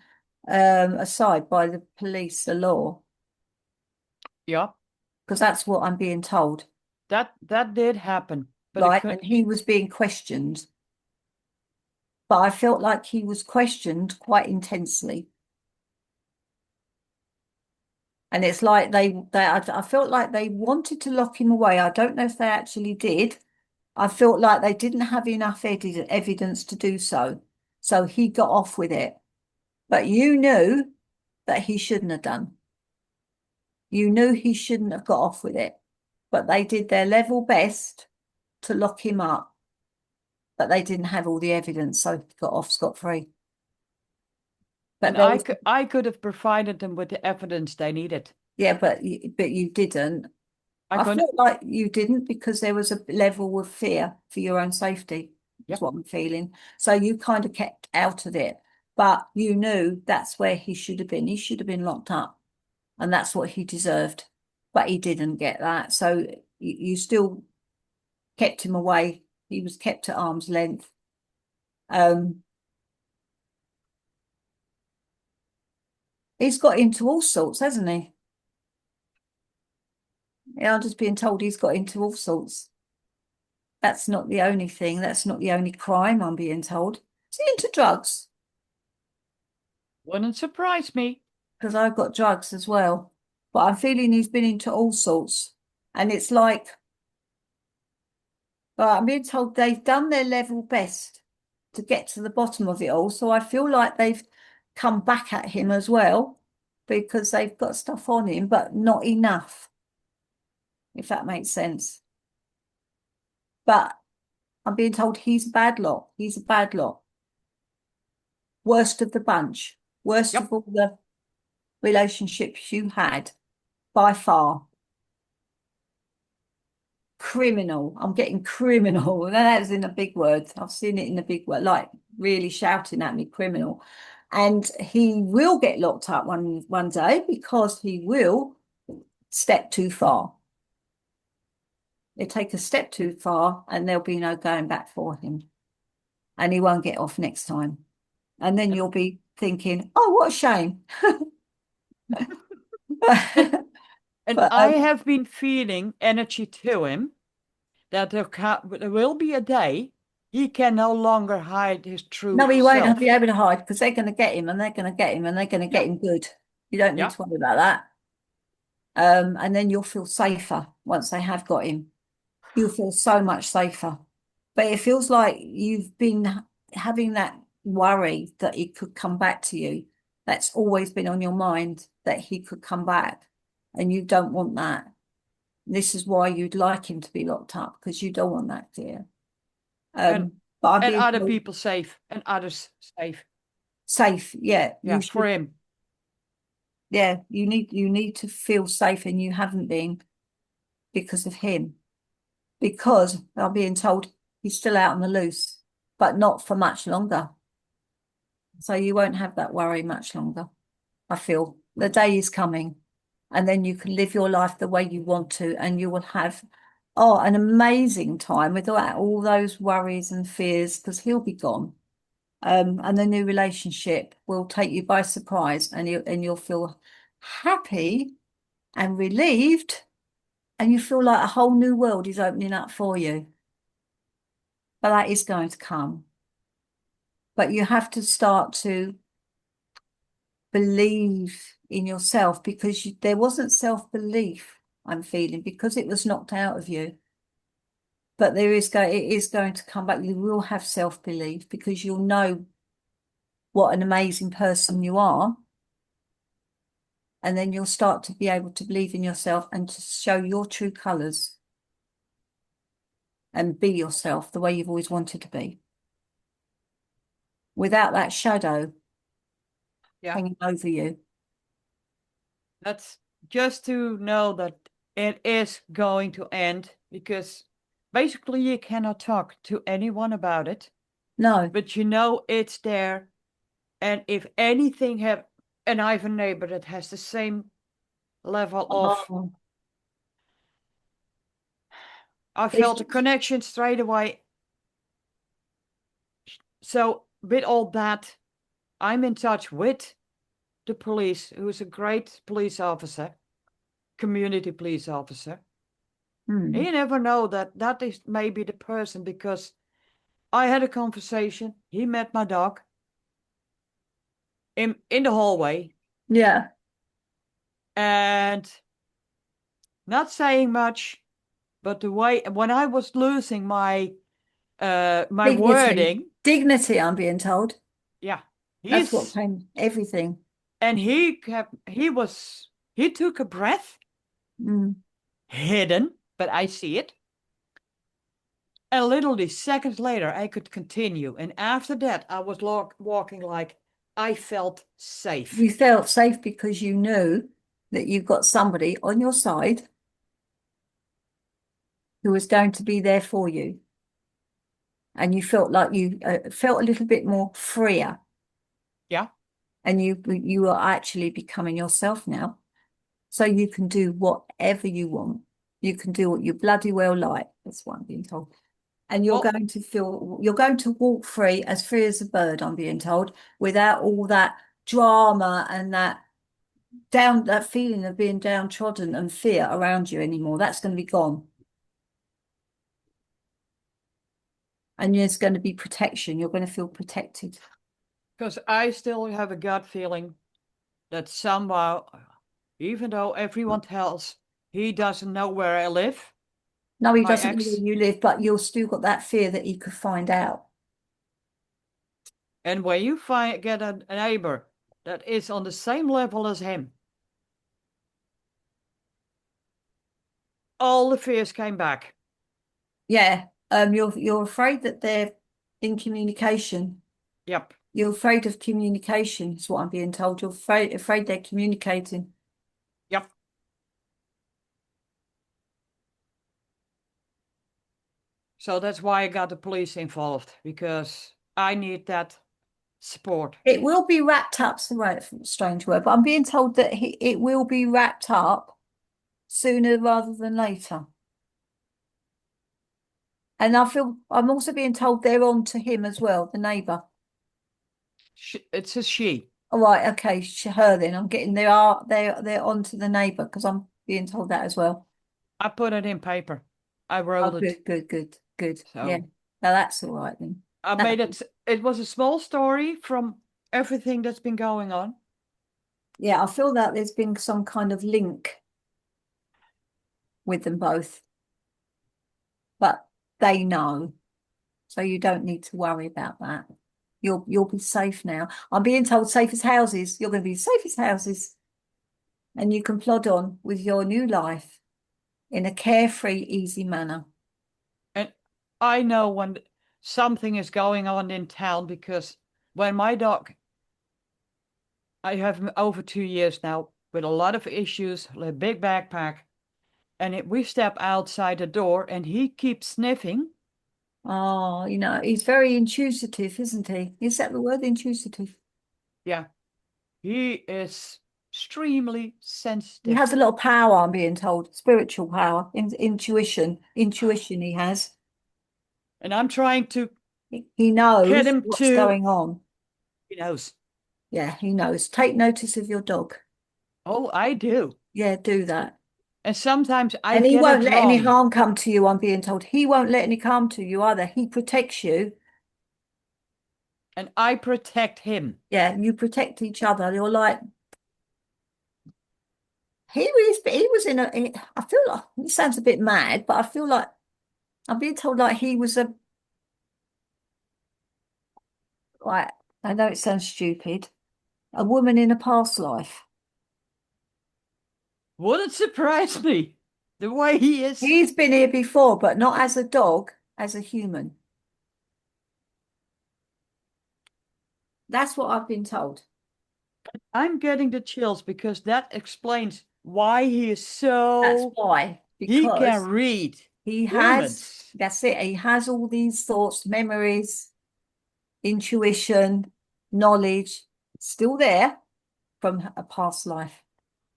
aside by the police, the law. Yeah. Because that's what I'm being told. That did happen. But right, and he was being questioned. But I felt like he was questioned quite intensely. And it's like I felt like they wanted to lock him away. I don't know if they actually did. I felt like they didn't have enough evidence to do so. So he got off with it. But you knew that he shouldn't have done. You knew he shouldn't have got off with it. But they did their level best to lock him up. But they didn't have all the evidence, so he got off scot-free. But I could have provided them with the evidence they needed. Yeah, but you didn't. I felt like you didn't because there was a level of fear for your own safety. That's what I'm feeling. So you kind of kept out of it. But you knew that's where he should have been. He should have been locked up. And that's what he deserved. But he didn't get that. So you still kept him away. He was kept at arm's length. He's got into all sorts, hasn't he? Yeah, I'm just being told he's got into all sorts. That's not the only thing. That's not the only crime, I'm being told. Is he into drugs? Wouldn't surprise me. Because I've got drugs as well. But I'm feeling he's been into all sorts. And it's like, I'm being told they've done their level best to get to the bottom of it all. So I feel like they've come back at him as well because they've got stuff on him, but not enough, if that makes sense. But I'm being told he's a bad lot. He's a bad lot. Worst of the bunch. Worst of all the relationships you had. by far. Criminal. I'm getting criminal. And that's in a big word. I've seen it in a big word, like really shouting at me, criminal. And he will get locked up one day because he will step too far. He'll take a step too far and there'll be no going back for him. And he won't get off next time. And then you'll be thinking, oh, what a shame. And I have been feeling energy to him that there will be a day he can no longer hide his true No, he self. won't be able to hide because they're going to get him and they're going to get him and they're going to get him good. You don't need to worry about that. And then you'll feel safer once they have got him. You'll feel so much safer. But it feels like you've been having that worry that he could come back to you. That's always been on your mind, that he could come back. And you don't want that. This is why you'd like him to be locked up, because you don't want that, dear. And other people safe and others safe. Safe, yeah. Yeah, for him. Yeah, you need to feel safe, and you haven't been because of him. Because I'm being told he's still out on the loose, but not for much longer. So you won't have that worry much longer. I feel the day is coming, and then you can live your life the way you want to, and you will have an amazing time without all those worries and fears, because he'll be gone. And the new relationship will take you by surprise, and you'll feel happy and relieved, and you feel like a whole new world is opening up for you. But that is going to come. But you have to start to believe in yourself, because there wasn't self-belief, I'm feeling, because it was knocked out of you. But it is going to come back. You will have self-belief because you'll know what an amazing person you are. And then you'll start to be able to believe in yourself and to show your true colours and be yourself the way you've always wanted to be. Without that shadow hanging over you. That's just to know that it is going to end, because basically you cannot talk to anyone about it. No. But you know it's there. And if anything and I have a neighbor that has the same level of... I felt a connection straight away. So with all that, I'm in touch with the police, who's a great police officer, community police officer. You never know that is maybe the person, because I had a conversation. He met my dog in the hallway. Yeah. And not saying much, but the way when I was losing my wording. Dignity, I'm being told. Yeah. That's what came, everything. And he took a breath, hidden, but I see it. And literally seconds later, I could continue. And after that, I was walking like I felt safe. You felt safe because you knew that you've got somebody on your side who was going to be there for you. And you felt like you felt a little bit more freer. Yeah. And you are actually becoming yourself now. So you can do whatever you want. You can do what you bloody well like. That's what I'm being told. And you're going to walk free as a bird, I'm being told, without all that drama and that feeling of being downtrodden and fear around you anymore. That's going to be gone. And there's going to be protection. You're going to feel protected. Because I still have a gut feeling that somehow, even though everyone tells he doesn't know where I live. No, he doesn't know where you live, but you've still got that fear that he could find out. And when you get a neighbor that is on the same level as him, all the fears came back. Yeah. You're afraid that they're in communication. Yep. You're afraid of communication, is what I'm being told. You're afraid they're communicating. Yep. So that's why I got the police involved, because I need that support. It will be wrapped up, strange word, but I'm being told that it will be wrapped up sooner rather than later. And I'm also being told they're on to him as well, the neighbour. It's a she. All right, okay, her then. I'm getting they're on to the neighbour because I'm being told that as well. I put it in paper. I Oh, wrote it. good. So Yeah, no, that's all right then. I made it. It was a small story from everything that's been going on. Yeah, I feel that there's been some kind of link with them both, but they know, so you don't need to worry about that. You'll be safe now. I'm being told safe as houses. You're going to be safe as houses, and you can plod on with your new life in a carefree, easy manner. And I know when something is going on in town, because when my dog, I have him over 2 years now with a lot of issues, a big backpack, and we step outside the door and he keeps sniffing. Oh, he's very intrusive, isn't he? Is that the word, intrusive? Yeah, he is extremely He sensitive. has a lot of power, I'm being told, spiritual power, intuition he has. And I'm trying to He knows get him what's to, going on. he knows. Yeah, he knows. Take notice of your dog. Oh, I do. Yeah, do that. And sometimes I And he get won't it let any wrong. harm come to you, I'm being told. He won't let any harm to you either. He protects you. And I protect him. Yeah, you protect each other. You're like, he was in I feel like, it sounds a bit mad, but I feel like, I'm being told like he was like, I know it sounds stupid, a woman in a past life. Wouldn't surprise me the way he is. He's been here before, but not as a dog, as a human. That's what I've been told. I'm getting the chills because that explains why he is so. That's why, He can because read he humans. has, that's it. He has all these thoughts, memories, intuition, knowledge, still there from a past life.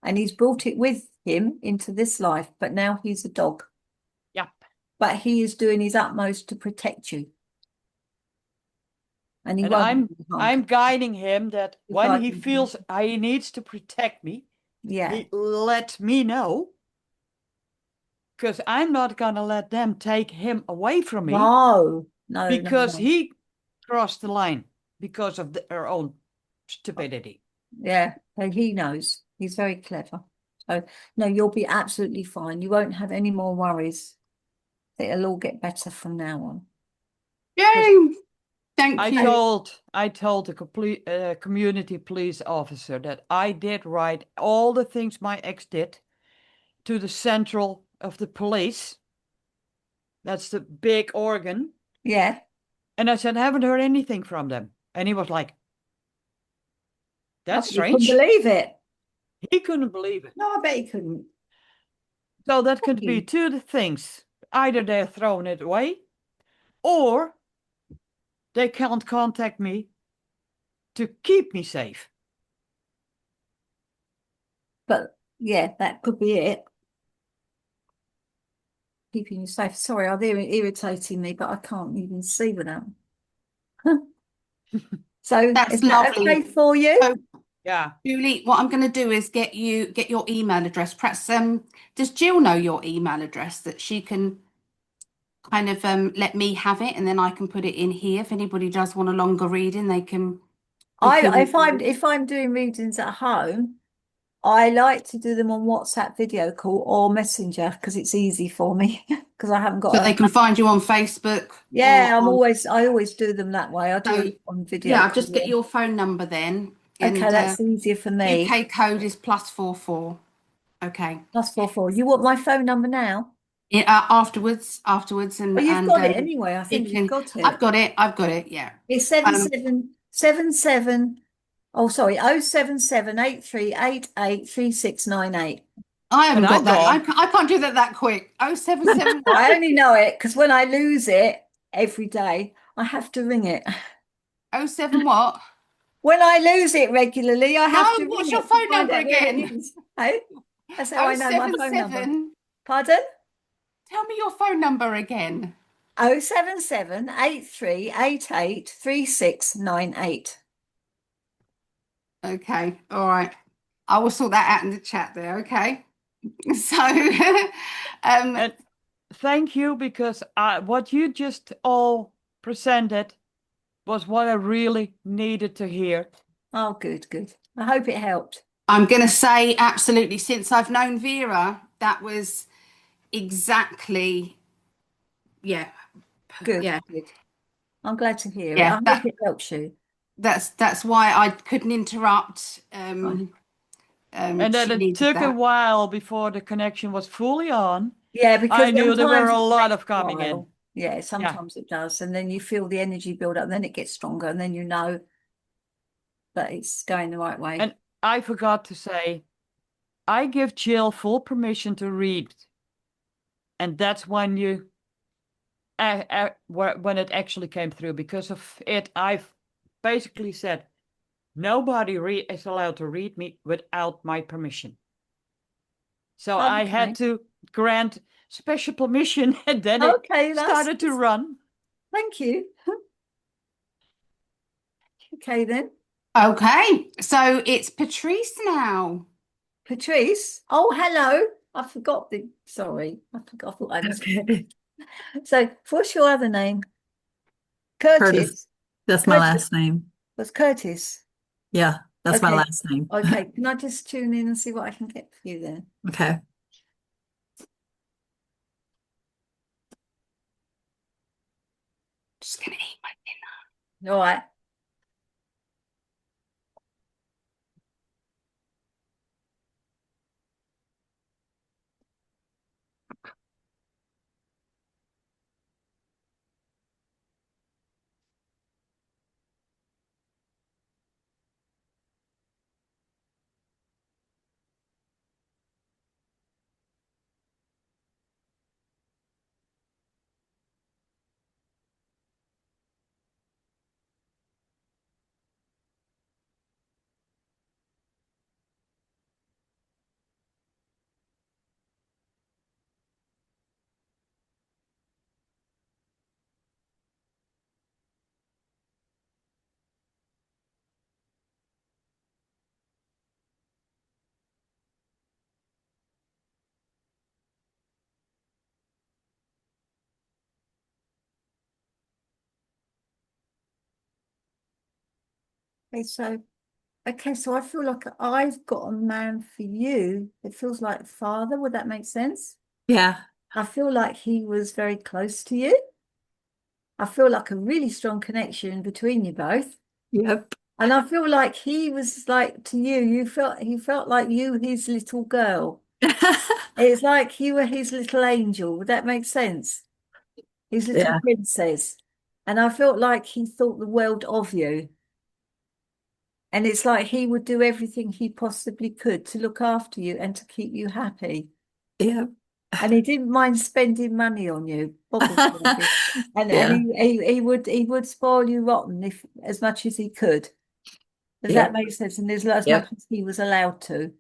And he's brought it with him into this life, but now he's a dog. Yep. But he is doing his utmost to protect you. And he And won't. I'm guiding him that You're when he guiding him. feels he needs to protect me, Yeah. he let me know. Because I'm not gonna let them take him away from me. No. Because he crossed the line because of their own stupidity. Yeah, so he knows. He's very clever. So, no, you'll be absolutely fine. You won't have any more worries. It'll all get better from now on. Yay! Thank you. I told the community police officer that I did write all the things my ex did to the central of the police. That's the big organ. Yeah. And I said, I haven't heard anything from them. And he was like, that's You strange. couldn't believe it. He couldn't believe it. No, I bet he couldn't. So that could be two things. Either they're throwing it away, or they can't contact me to keep me safe. But yeah, that could be it. Keeping you safe. Sorry, they're irritating me, but I can't even see without them. So That's is that lovely. okay for you? So, Yeah. Julie, what I'm going to do is get your email address. Perhaps does Jill know your email address that she can kind of let me have it, and then I can put it in here. If anybody does want a longer reading, they can. If I'm doing readings at home, I like to do them on WhatsApp video call or Messenger because it's easy for me because I haven't got. So they can find you on Facebook. Yeah, I always do them that way. I do So, it on video. Yeah, I'll just get your phone number then. Okay, And that's easier for me. UK code is +44. Okay. +44. You want my phone number now? Afterwards, and Oh, you've got it anyway. I think you've got it. I've got it. Yeah. It's 7777. Oh, sorry, 077 8388 3698. I haven't And got I'm that. gone. I can't do that quick. 077 I only know it because when I lose it every day, I have to ring it. 07 what? When I lose it regularly, I have No, to ring what's it your to phone find number out where it again? is. Hey? That's how I know my phone number. 077. Pardon? Tell me your phone number again. 077 8388 3698. Okay, all right. I will sort that out in the chat there, okay? So, And thank you, because what you just all presented was what I really needed to hear. Oh, good, good. I hope it helped. I'm going to say absolutely, since I've known Vera, that was exactly, yeah, Good, yeah, good. I'm glad to hear it. yeah. I hope it helps you. That's why I couldn't interrupt. Right. And that She it needed took a that. while before the connection was fully on. Yeah, because I knew there were sometimes a it lot takes of coming a in. while. Yeah, sometimes it does. And then you feel the energy build up, and then it gets stronger, and then you know that it's going the right way. And I forgot to say, I give Jill full permission to read. And that's when when it actually came through. Because of it, I've basically said, nobody is allowed to read me without my permission. So I had to grant special permission, and then it started to run. Thank you. Okay, then. Okay, so it's Patrice now. Patrice. Oh, hello. I forgot the. Sorry, I forgot. I thought I was. Okay. So, what's your other name? Curtis. That's my last name. Was Curtis? Yeah, that's my Okay. last name. Okay, can I just tune in and see what I can get for you then? Okay. Just gonna eat my dinner. All right. Okay, so I feel like I've got a man for you. It feels like father. Would that make sense? Yeah. I feel like he was very close to you. I feel like a really strong connection between you both. Yep. And I feel like he was like to you, he felt like you, his little girl. It's like you were his little angel. Would that make sense? His little Yeah. princess. And I felt like he thought the world of you. And it's like he would do everything he possibly could to look after you and to keep you happy. Yep. And he didn't mind spending money on you, and Yeah. he would spoil you rotten if as much as he could. Does Yep. that make sense? And there's as Yep. much as he was allowed to.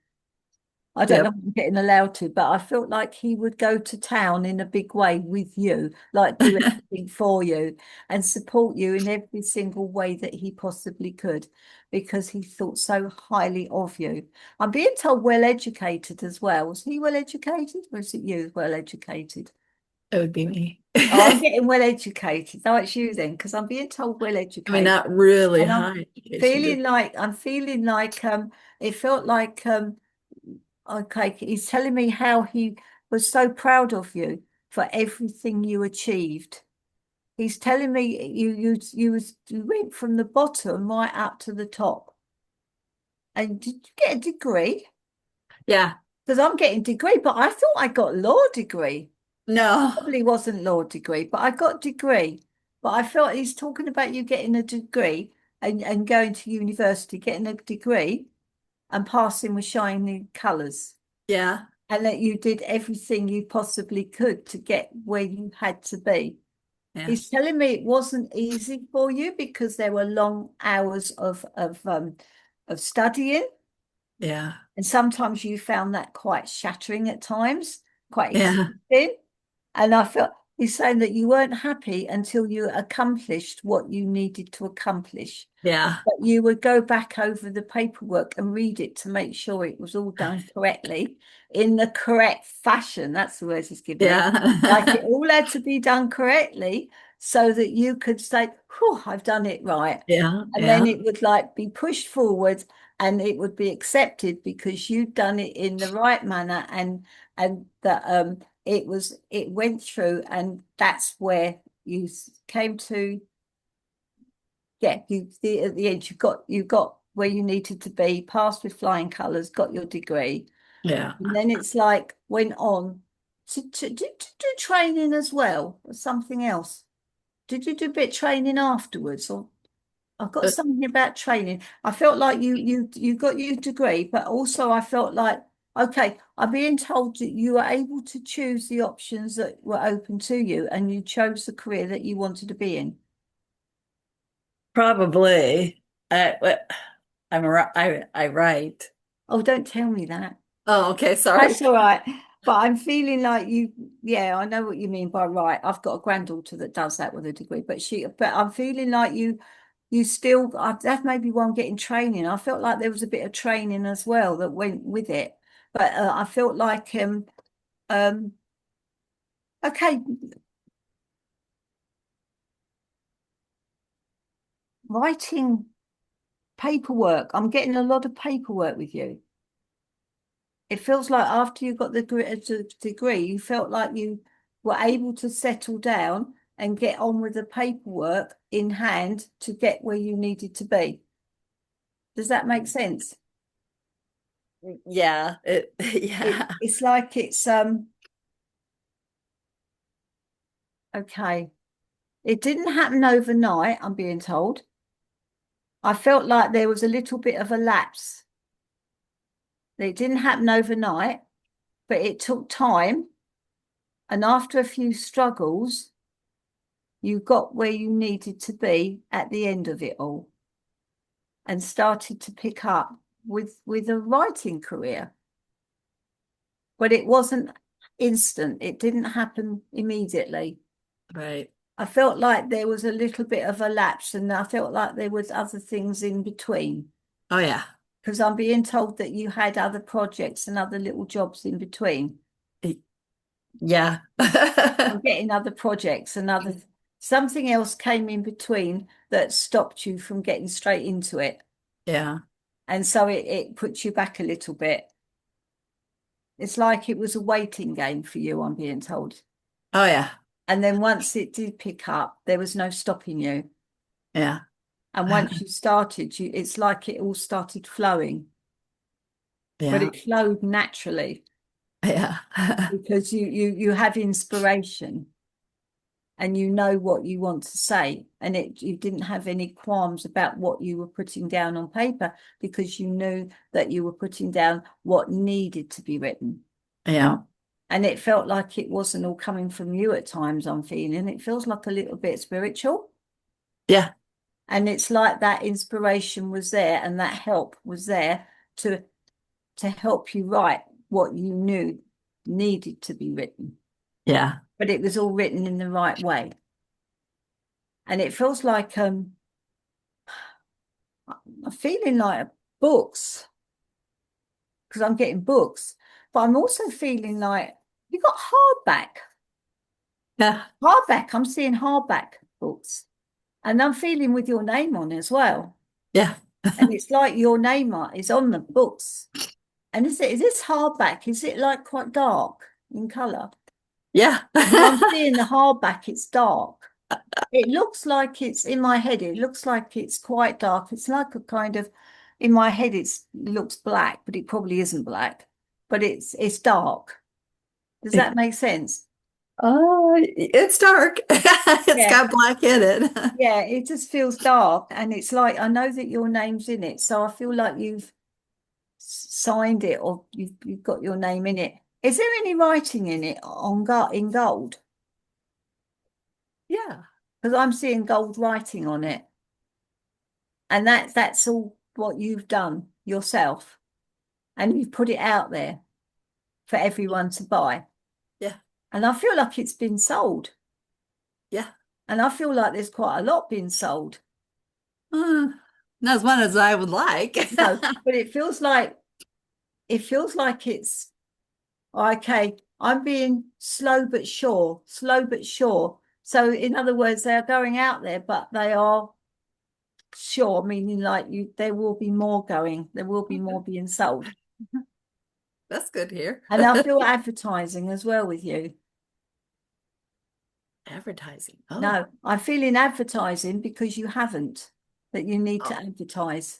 I don't know Yep. if I'm getting allowed to, but I felt like he would go to town in a big way with you, like do everything for you and support you in every single way that he possibly could, because he thought so highly of you. I'm being told well educated as well. Was he well educated, or is it you well educated? It would be me. Oh, I'm getting well educated. No, it's you then, because I'm being told well educated. I mean, not really And high education. I'm feeling like it felt like okay, he's telling me how he was so proud of you for everything you achieved. He's telling me you went from the bottom right up to the top. And did you get a degree? Yeah. Because I'm getting degree, but I thought I got law degree. No. Probably wasn't law degree, but I got degree. But I felt he's talking about you getting a degree and going to university, getting a degree and passing with shining colours. Yeah. and that you did everything you possibly could to get where you had to be. Yeah. He's telling me it wasn't easy for you because there were long hours of studying, Yeah. and sometimes you found that quite shattering at times, quite Yeah. exhausting. And I felt he's saying that you weren't happy until you accomplished what you needed to accomplish. Yeah. But you would go back over the paperwork and read it to make sure it was all done correctly in the correct fashion. That's the words he's giving me. Like it Yeah. all had to be done correctly so that you could say, "Whew, I've done it right." Yeah. And Yeah. then it would like be pushed forward and it would be accepted because you'd done it in the right manner, and that it went through, and that's where you came to. Yeah, at the end you got where you needed to be, passed with flying colours, got your degree. Yeah. And then it's like went on to do training as well, or something else. Did you do a bit of training afterwards? Or I've got something about training. I felt like you got your degree, but also I felt like, okay, I'm being told that you were able to choose the options that were open to you, and you chose the career that you wanted to be in. Probably. I write. Oh, don't tell me that. Oh, okay. Sorry. That's all right. But I'm feeling like yeah, I know what you mean by right. I've got a granddaughter that does that with a degree, but I'm feeling like you still, that may be why I'm getting training. I felt like there was a bit of training as well that went with it. But I felt like, okay, writing paperwork. I'm getting a lot of paperwork with you. It feels like after you got the degree, you felt like you were able to settle down and get on with the paperwork in hand to get where you needed to be. Does that make sense? Yeah. Yeah. It's like it's okay. It didn't happen overnight, I'm being told. I felt like there was a little bit of a lapse. It didn't happen overnight, but it took time. And after a few struggles, you got where you needed to be at the end of it all and started to pick up with a writing career. But it wasn't instant. It didn't happen immediately. Right. I felt like there was a little bit of a lapse, and I felt like there was other things in between. Oh, yeah. Because I'm being told that you had other projects and other little jobs in between. Yeah. I'm getting other projects and something else came in between that stopped you from getting straight into it. Yeah. And so it puts you back a little bit. It's like it was a waiting game for you, I'm being told. Oh, yeah. And then once it did pick up, there was no stopping you. Yeah. And once you started, it's like it all started flowing. But Yeah. it flowed naturally Yeah. because you have inspiration and you know what you want to say. And you didn't have any qualms about what you were putting down on paper because you knew that you were putting down what needed to be written. Yeah. And it felt like it wasn't all coming from you at times, I'm feeling. It feels like a little bit spiritual. Yeah. And it's like that inspiration was there and that help was there to help you write what you knew needed to be written. Yeah. But it was all written in the right way. And it feels like I'm feeling like books, because I'm getting books, but I'm also feeling like you got hardback. Yeah. Hardback, I'm seeing hardback books. And I'm feeling with your name on as well. Yeah. And it's like your name is on the books. And is this hardback? Is it like quite dark in colour? Yeah. I'm seeing the hardback, it's dark. It looks like it's in my head. It looks like it's quite dark. It's like a kind of, in my head, it looks black, but it probably isn't black. But it's dark. Does that make sense? Oh, it's dark. It's got black in it. Yeah, it just feels dark. And it's like, I know that your name's in it. So I feel like you've signed it or you've got your name in it. Is there any writing in it in gold? Yeah. Because I'm seeing gold writing on it. And that's all what you've done yourself. And you've put it out there for everyone to buy. Yeah. And I feel like it's been sold. Yeah. And I feel like there's quite a lot being sold. Not as much as I would like. No, but it feels like it's okay. I'm being slow but sure. So in other words, they're going out there, but they are sure, meaning like there will be more going. There will be more being sold. That's good here. And I feel advertising as well with you. Advertising. Oh. No, I'm feeling advertising because you haven't, that you need to advertise.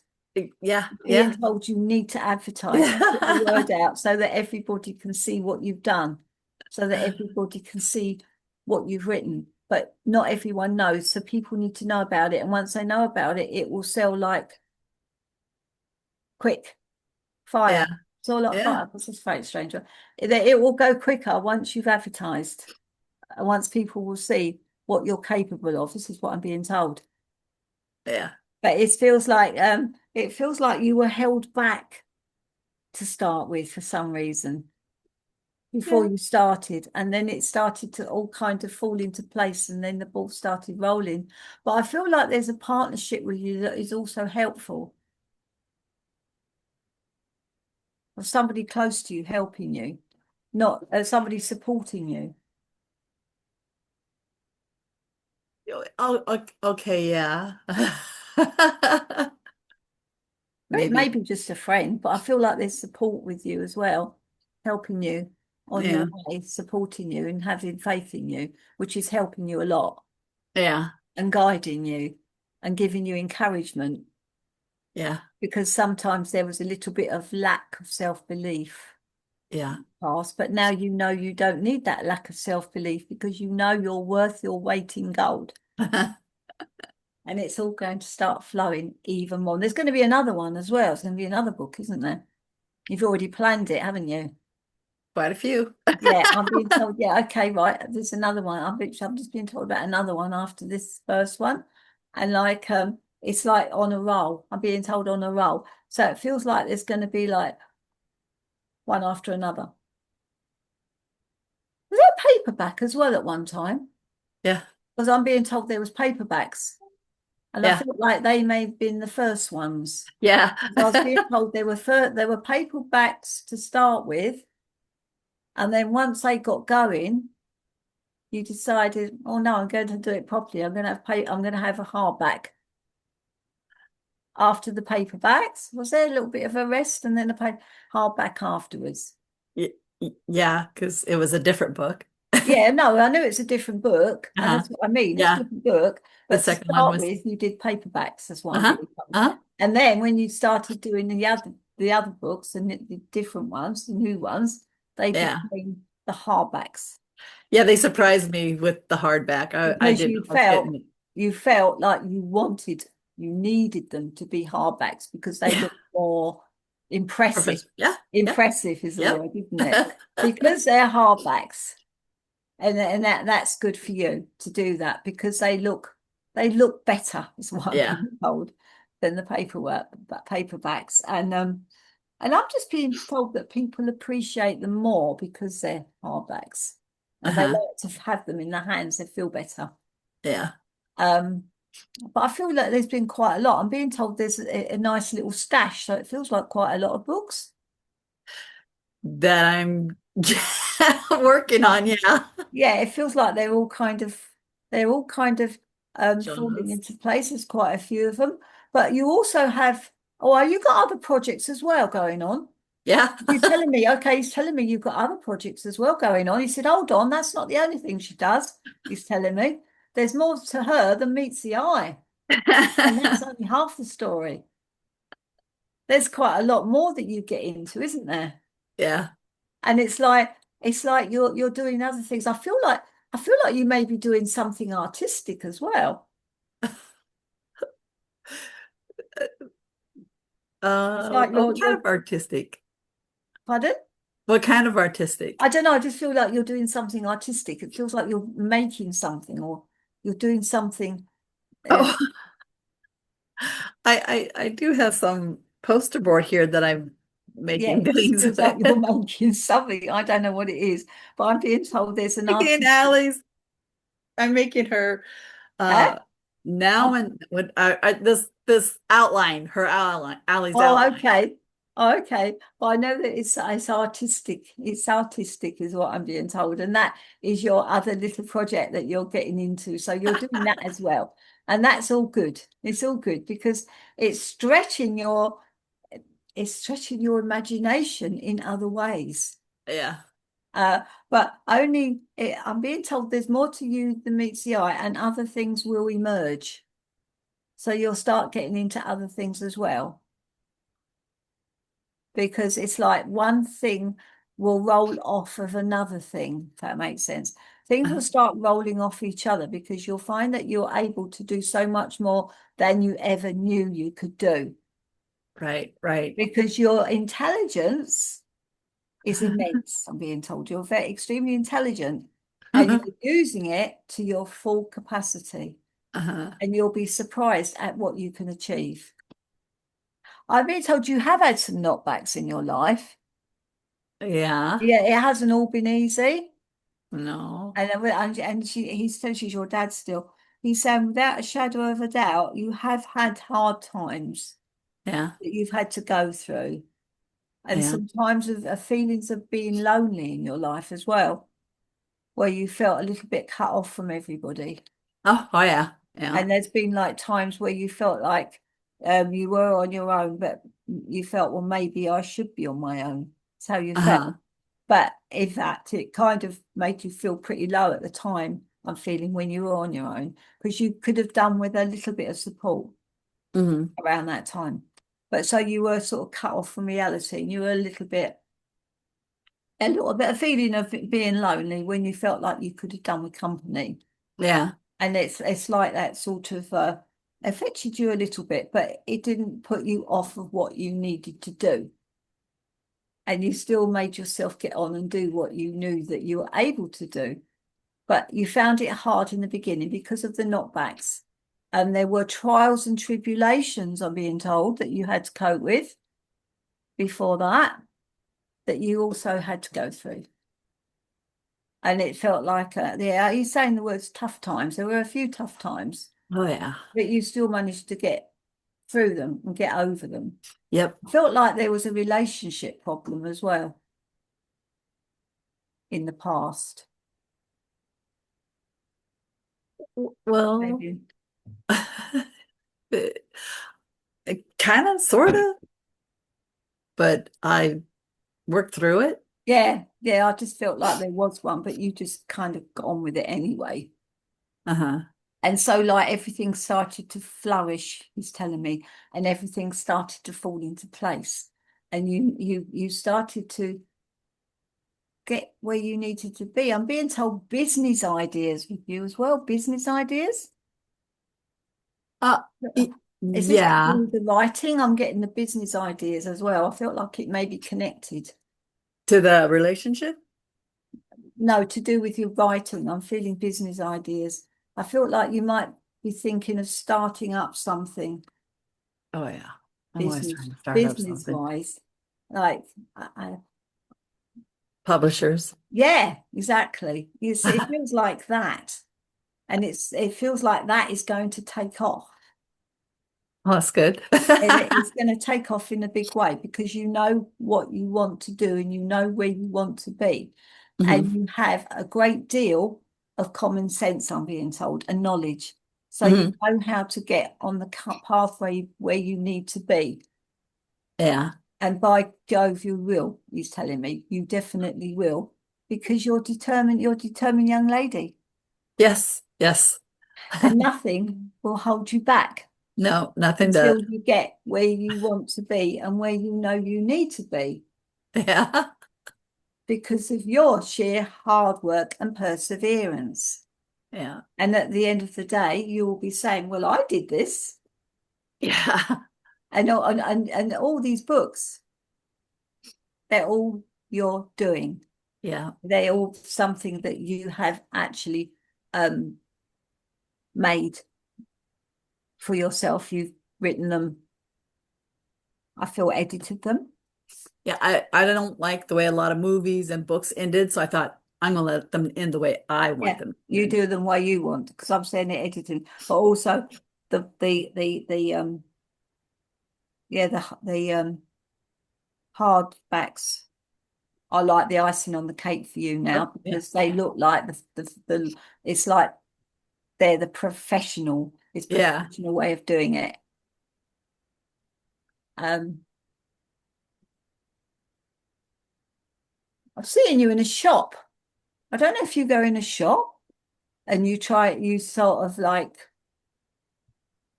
Yeah. Being told you need to advertise, put the word out so that everybody can see what you've done, so that everybody can see what you've written. But not everyone knows, so people need to know about it. And once they know about it, it will sell like quick fire. Yeah. It's all like Yeah. fire. This is very strange. It will go quicker once you've advertised. Once people will see what you're capable of. This is what I'm being told. Yeah. But it feels like you were held back to start with for some reason before you started, and then it started to all kind of fall into place, and then the ball started rolling. But I feel like there's a partnership with you that is also helpful, of somebody close to you helping you, not somebody supporting you. Oh, okay, yeah. It may be just a friend, but I feel like there's support with you as well, helping you on your way, supporting you and having faith in you, which is helping you a lot. Yeah. And guiding you and giving you encouragement. Yeah. Because sometimes there was a little bit of lack of self-belief. Yeah. Past, but now you know you don't need that lack of self-belief because you know you're worth your weight in gold. And it's all going to start flowing even more. There's going to be another one as well. There's going to be another book, isn't there? You've already planned it, haven't you? Quite a few. Yeah, I'm being told, yeah, okay, right. There's another one. I'm just being told about another one after this first one. And like it's like on a roll. I'm being told on a roll. So it feels like there's going to be like one after another. Was there paperback as well at one time? Yeah. Because I'm being told there was paperbacks. And I felt like they may have been the first ones. Yeah. So I was being told there were paperbacks to start with. And then once they got going, you decided, oh no, I'm going to do it properly. I'm going to have a hardback. After the paperbacks, was there a little bit of a rest and then a hardback afterwards? Yeah, because it was a different book. Yeah, no, I knew it's a different book, and that's what I mean. It's a different book, but The second to start one was with, you did paperbacks. That's what I'm doing. And then when you started doing the other books and the different ones, the new ones, they became the hardbacks. Yeah, they surprised me with the hardback. I did. You felt like you needed them to be hardbacks because they look more impressive. Yeah. Impressive is the word, isn't it? Because they're hardbacks. And that's good for you to do that because they look better, is what I'm being told, than the paperbacks. And I'm just being told that people appreciate them more because they're hardbacks. And they like to have them in their hands, they feel better. Yeah. But I feel like there's been quite a lot. I'm being told there's a nice little stash, so it feels like quite a lot of books. That I'm working on, yeah. Yeah, it feels like they're all kind of falling into place. There's quite a few of them. But you also have, you got other projects as well going on. Yeah. He's telling me you've got other projects as well going on. He said, hold on, that's not the only thing she does. He's telling me there's more to her than meets the eye. And that's only half the story. There's quite a lot more that you get into, isn't there? Yeah. And it's like you're doing other things. I feel like you may be doing something artistic as well. What kind of artistic? Pardon? What kind of artistic? I don't know. I just feel like you're doing something artistic. It feels like you're making something, or you're doing something. Oh, I do have some poster board here that I'm Yeah, making it things feels like with. you're making something. I don't know what it is, but I'm being told there's an Making artist. Allie's. I'm making her Huh? now and when this outline, her outline, Allie's Oh, outline. okay. Oh, okay. But I know that it's artistic. It's artistic is what I'm being told. And that is your other little project that you're getting into. So you're doing that as well. And that's all good. It's all good because it's stretching your imagination in other ways. Yeah. But only I'm being told there's more to you than meets the eye, and other things will emerge. So you'll start getting into other things as well. Because it's like one thing will roll off of another thing, if that makes sense. Things will start rolling off each other because you'll find that you're able to do so much more than you ever knew you could do. Right, right. Because your intelligence is immense, I'm being told. You're very extremely intelligent and you're using it to your full capacity. And you'll be surprised at what you can achieve. I've been told you have had some knockbacks in your life. Yeah. Yeah, it hasn't all been easy. No. And he says she's your dad still. He's saying without a shadow of a doubt, you have had hard times Yeah. that you've had to go through. And Yeah. sometimes of feelings of being lonely in your life as well, where you felt a little bit cut off from everybody. Oh, yeah. Yeah. And there's been like times where you felt like you were on your own, but you felt, well, maybe I should be on my own. That's how you felt. But in fact, it kind of made you feel pretty low at the time, I'm feeling, when you were on your own, because you could have done with a little bit of support around that time. But so you were sort of cut off from reality, and you were a little bit of feeling of being lonely when you felt like you could have done with company. Yeah. And it's like that sort of affected you a little bit, but it didn't put you off of what you needed to do. And you still made yourself get on and do what you knew that you were able to do. But you found it hard in the beginning because of the knockbacks. And there were trials and tribulations, I'm being told, that you had to cope with before that you also had to go through. And it felt like, he's saying the words tough times. There were a few tough times. Oh, yeah. But you still managed to get through them and get over them. Yep. Felt like there was a relationship problem as well in the past. Well, Maybe. kind of, sort of, but I worked through it. Yeah, I just felt like there was one, but you just kind of got on with it anyway. And so like everything started to flourish, he's telling me, and everything started to fall into place. And you started to get where you needed to be. I'm being told business ideas with you as well. Business ideas? Is this Yeah. to do with the writing? I'm getting the business ideas as well. I felt like it may be connected. To the relationship? No, to do with your writing. I'm feeling business ideas. I feel like you might be thinking of starting up something. Oh, yeah. I'm always business, trying to start up business something. wise. Like, Publishers. yeah, exactly. You see, it feels like that. And it feels like that is going to take off. Oh, that's good. And it's going to take off in a big way because you know what you want to do and you know where you want to be. And you have a great deal of common sense, I'm being told, and knowledge. So you know how to get on the pathway where you need to be. Yeah. And by Jove, you will, he's telling me. You definitely will, because you're determined young lady. Yes. Yes. And nothing will hold you back. No, nothing until does. you get where you want to be and where you know you need to be. Yeah. Because of your sheer hard work and perseverance. Yeah. And at the end of the day, you will be saying, well, I did this. Yeah. And all these books, they're all you're doing. Yeah. They're all something that you have actually made for yourself. You've written them. I feel edited them. Yeah. I don't like the way a lot of movies and books ended, so I thought I'm gonna let them end the way I want them. You do them the way you want, because I'm saying it editing, but also the hardbacks. I like the icing on the cake for you now, because they look like the it's like they're the professional. It's professional way of doing it. I've seen you in a shop. I don't know if you go in a shop and you sort of like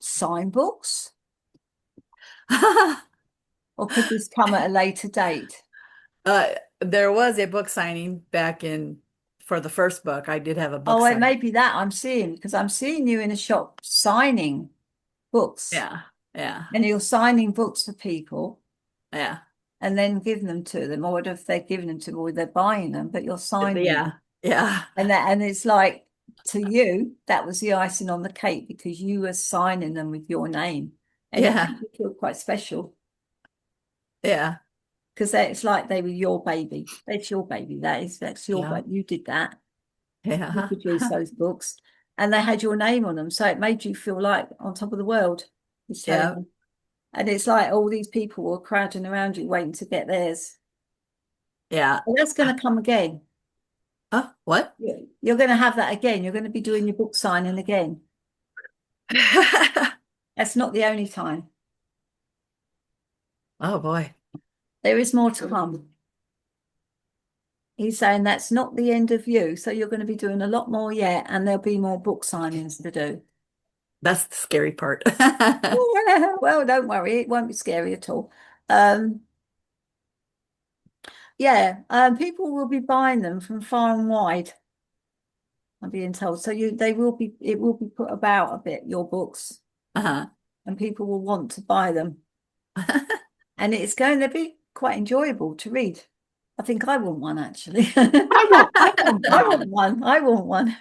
sign books, or could this come at a later date? There was a book signing back for the first book. I did have a book It signing. may be that I'm seeing, because I'm seeing you in a shop signing books. Yeah. And you're signing books for people. Yeah. And then giving them to them, or if they're giving them to them, or they're buying them, but you're signing them. Yeah. And it's like, to you, that was the icing on the cake, because you were signing them with your name. And it made you feel quite special. Yeah. Because it's like they were your baby. That's your baby. That's your baby. You did that. Yeah. You produced those books, and they had your name on them. So it made you feel like on top of the world. Yeah. And it's like all these people were crowding around you waiting to get theirs. Yeah. Well, that's going to come again. What? You're going to have that again. You're going to be doing your book signing again. That's not the only time. Oh boy. There is more to come. He's saying that's not the end of you. So you're going to be doing a lot more yet, and there'll be more book signings to do. That's the scary part. Well, don't worry. It won't be scary at all. People will be buying them from far and wide, I'm being told. So it will be put about a bit, your books, and people will want to buy them. And it's going to be quite enjoyable to read. I think I want one, actually. I want one.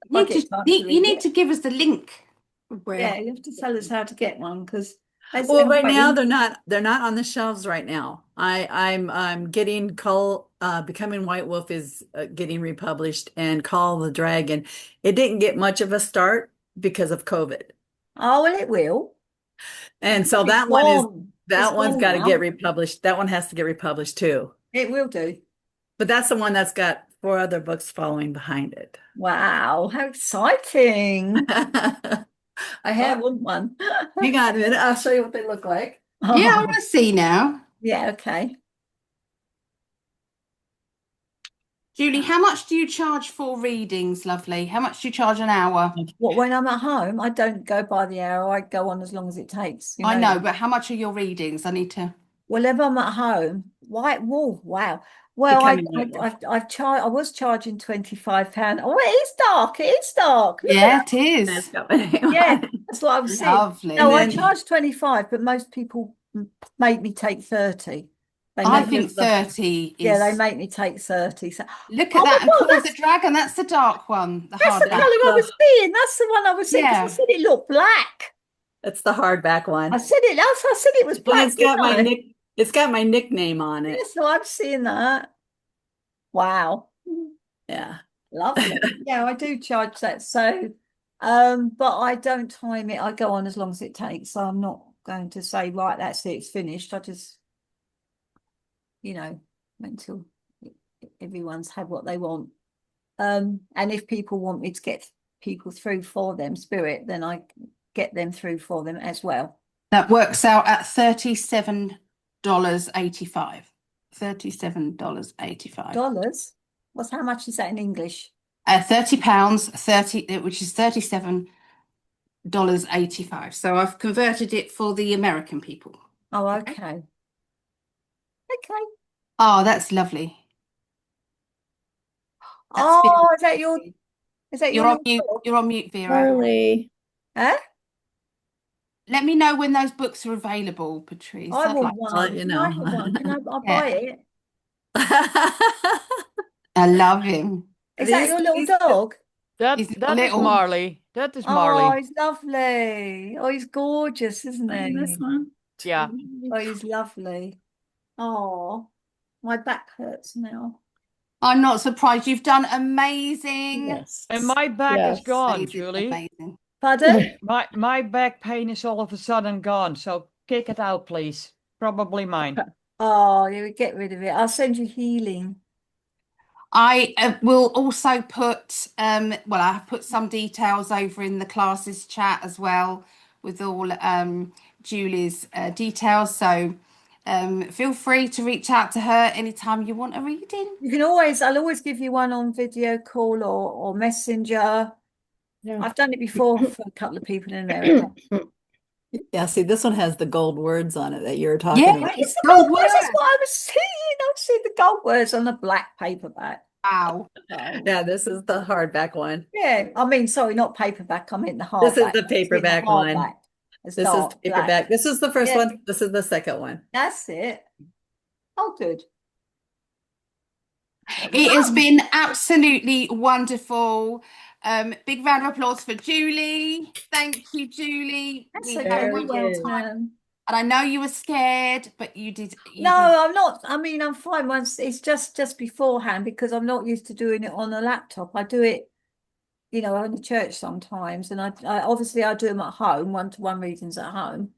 You need to give us the link. Yeah, you have to tell us how to get one, because well, right now they're not on the shelves right now. I'm getting Becoming White Wolf is getting republished, and Call the Dragon. It didn't get much of a start because of COVID. Oh, well, it will. And so that one's got to get republished. That one has to get republished too. It will do. But that's the one that's got 4 other books following behind it. Wow, how exciting. I want one. Hang on a minute. I'll show you what they look like. Yeah, I want to see now. Yeah, okay. Julie, how much do you charge for readings, lovely? How much do you charge an hour? Well, when I'm at home, I don't go by the hour. I go on as long as it takes. I know, but how much are your readings? I need to. Well, if I'm at home, White Wolf, wow. Well, I was charging £25. Oh, it is dark. It is dark. Yeah, it is. Yeah, that's what I was saying. Lovely. No, I charge 25, but most people make me take 30. I think 30 is. Yeah, they make me take 30. So look at that. And Call the Dragon. That's the dark one. That's the colour I was seeing. That's the one I was seeing. Yeah. I said it looked black. It's the hardback one. I said it was black. It's got my nickname on it. Yeah, so I'm seeing that. Wow. Yeah. Lovely. Yeah, I do charge that. So, but I don't time it. I go on as long as it takes. So I'm not going to say, right, that's it, it's finished. I just, until everyone's had what they want. And if people want me to get people through for them, then I get them through for them as well. That works out at $37.85. $37.85. Dollars? How much is that in English? £30, which is $37.85. So I've converted it for the American people. Oh, okay. Okay. Oh, that's lovely. Is that your? You're on mute. You're on mute, Vera. Charlie. Huh? Let me know when those books are available, Patrice. I want one. one. I'll let you know. I'll buy it. I love him. Is that your little dog? He's That is little. Marley. That is Oh, Marley. he's lovely. Oh, he's gorgeous, isn't And this he? one. Yeah. Oh, he's lovely. Oh, my back hurts now. I'm not surprised. You've done amazing. Yes. And my back is Yes. gone, Amazing, Julie. amazing. Pardon? My back pain is all of a sudden gone. So kick it out, please. Probably mine. Oh, you would get rid of it. I'll send you healing. I will also put, well, I have put some details over in the classes chat as well with all Julie's details. So feel free to reach out to her anytime you want a reading. You can always, I'll always give you one on video call or messenger. Yeah. I've done it before for a couple of people in America. Yeah, see, this one has the gold words on it that you were talking Yeah, about. It's the gold gold words. That's words. what I was seeing. I see the gold words on the black paperback. Wow. Yeah, this is the hardback one. Yeah, I mean, sorry, not paperback. I meant the hardback. This is the I've seen the paperback one. hardback. It's This is dark black. paperback. This is the first Yeah. one. This is the second one. That's it. Oh, good. It has been absolutely wonderful. Big round of applause for Julie. Thank you, Julie. That's We okay. had a Very You're wonderful good. time. And I know you were scared, but you did. No, I'm not. I mean, I'm fine once it's just beforehand because I'm not used to doing it on a laptop. I do it, you know, in the church sometimes, and I obviously I do them at home, one-to-one readings at home,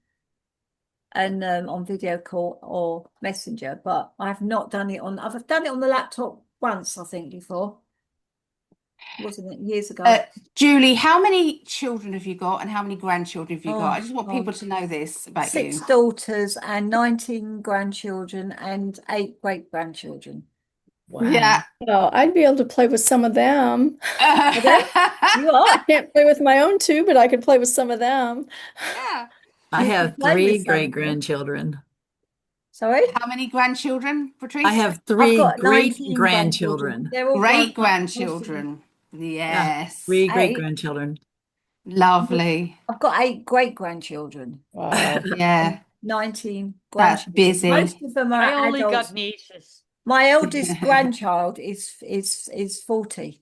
and on video call or messenger. But I've not done it on. I've done it on the laptop once, I think, before. Wasn't it years ago? Julie, how many children have you got and how many grandchildren have you got? Oh, I just want God. people to know this about 6 you. daughters and 19 grandchildren and 8 great-grandchildren. Wow. Yeah. Oh, I'd be able to play with some of them. You are. I can't play with my own two, but I could play with some of them. Yeah. I You have can play with 3 some. great-grandchildren. Sorry? How many grandchildren, Patrice? I have I've 3 got 19 great-grandchildren. They're all grown up, most of them. Great-grandchildren. Yes. 3 8. great-grandchildren. Lovely. I've got 8 great-grandchildren. Wow. Yeah. 19 That's grandchildren. busy. Most of them I are only adults. got nieces. My eldest grandchild is 40.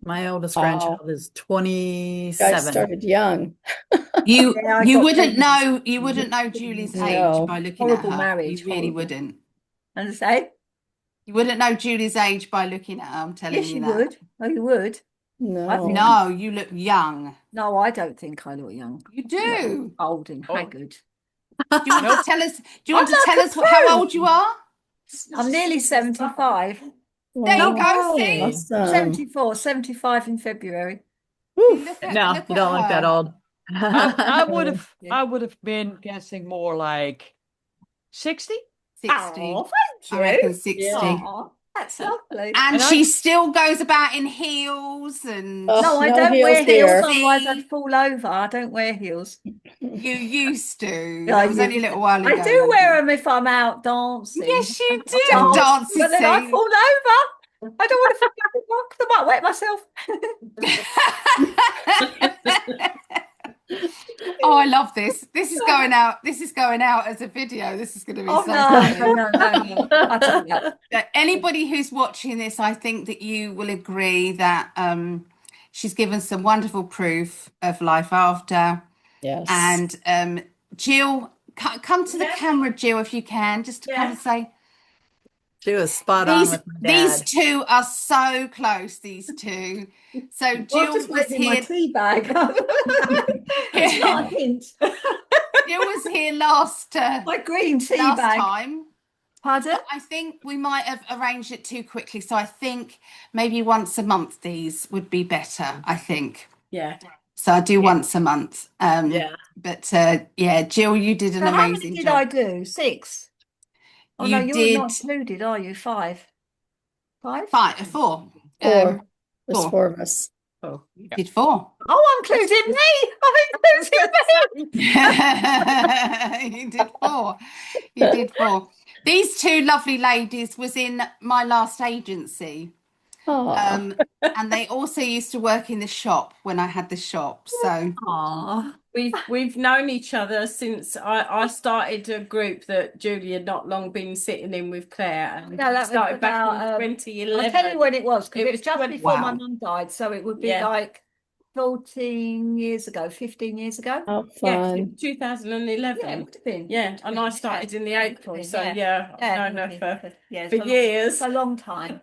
My oldest Wow. grandchild is You guys 27. started young. You Yeah, I you got wouldn't pregnant. know Julie's age No. by looking at Horrible her. marriage, You really horrible. wouldn't. Understand? You wouldn't know Julie's age by looking at her. I'm telling Yes, you you that. would. Oh, you would. I think. No, you look young. No, I don't think I look young. You I look do. old and Oh. haggard. Do you want to tell us? Do you want I'm to tell like us a how pro. old you are? I'm nearly 75. There you Wow. go. See, way. Awesome. 74, 75 in February. Whew. look at No, look you at don't look that her. old. I would have been guessing more like 60. 60. Oh, I thank you. reckon 60. Aw, that's lovely. And And she I- still goes about in heels and Oh, No, I no don't wear heels heels, here. otherwise I'd fall over. I don't wear heels. you used to. Yeah, That was only a little while ago. I do wear them if I'm out dancing. Yes, you do. Dance, Dancing. but then I fall over. I don't want to fall over because I might wet myself. Oh, I love this. This is going out. This is going out as a video. This is going to be Oh, so no, funny. no. I don't know. Anybody who's watching this, I think that you will agree that she's given some wonderful proof of life after. Yes. And Jill, come to the camera, Jill, if you can, just to come and say, She was spot on with my these dad. two are so close, these two. So Well, Jill I've just was wet in my here. tea bag. It's not a hint. Jill was here last My green tea last bag. time. Pardon? I think we might have arranged it too quickly. So I think maybe once a month these would be better, I think. Yeah. So I do once a month. Yeah. But yeah, Jill, you did an So how many amazing did job. I do? 6? Oh, no, You you're not did included, are you? 5? 5? 4. Four. There's 4. 4 of us. Oh. You did 4. Oh, I'm including me. I'm including me. You did 4. You did 4. These two lovely ladies was in my last agency. Oh, And they also used to work in the shop when I had the shop. So Aw. we've known each other since I started a group that Julie had not long been sitting in with Claire, and No, that was started back in about, 2011. I'll tell you when it was, because It it was was just 20 before my Wow. mum died, so it would be Yeah. like 14 years ago, 15 years ago. How Yeah, 'cause it fun. was 2011. Yeah, it would have been. Yeah, and I started in the April, so yeah, Yeah, I've known her for yeah, for it's years. a long time.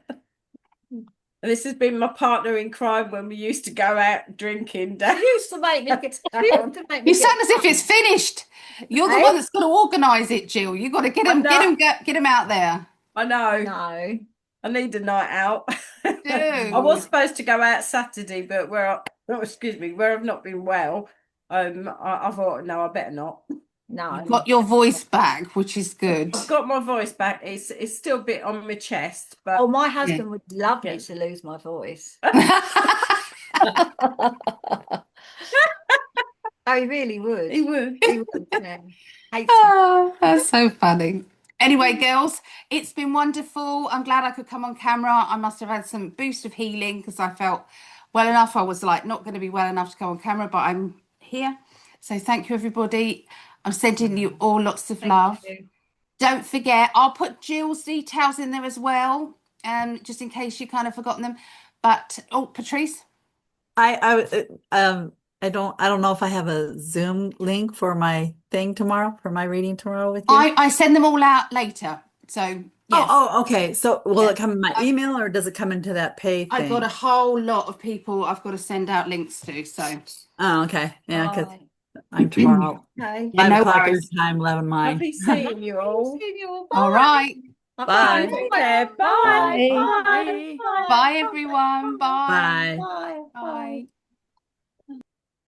And this has been my partner in crime when we used to go out drinking. She used to make me get, she used to make me You get sound as if drunk. it's finished. You're the Eh? one that's got to organise it, Jill. You've got to get I them, know. get them out there. I know. No. I need a night out. I Do. was supposed to go out Saturday, but where I've not been well, I thought no, I better not. No. You've got your voice back, which is good. I've got my voice back. It's still a bit on my chest, but Oh, my husband would love me Yeah. to lose my voice. Oh, he really would. he would. He would, yeah. Hates me. Oh, that's so funny. Anyway, girls, it's been wonderful. I'm glad I could come on camera. I must have had some boost of healing because I felt well enough. I was like not going to be well enough to go on camera, but I'm here. So thank you, everybody. I'm sending you all lots of love. you. Don't forget, I'll put Jill's details in there as well, just in case you kind of forgotten them. But Patrice, I don't know if I have a Zoom link for my thing tomorrow, for my reading tomorrow with you. I send them all out later. So yes. Oh, okay. So will Yeah. it come in my email or does it come into that pay I've thing? got a whole lot of people I've got to send out links to. So Oh, okay. Yeah, because Right. I'm tomorrow. Okay. Yeah, 5 no o'clock worries. your time, 11 mine. Lovely seeing you all. See you all. all right. Bye. Take care. Bye. Bye. Bye. Bye everyone. Bye. Bye. Bye. Bye.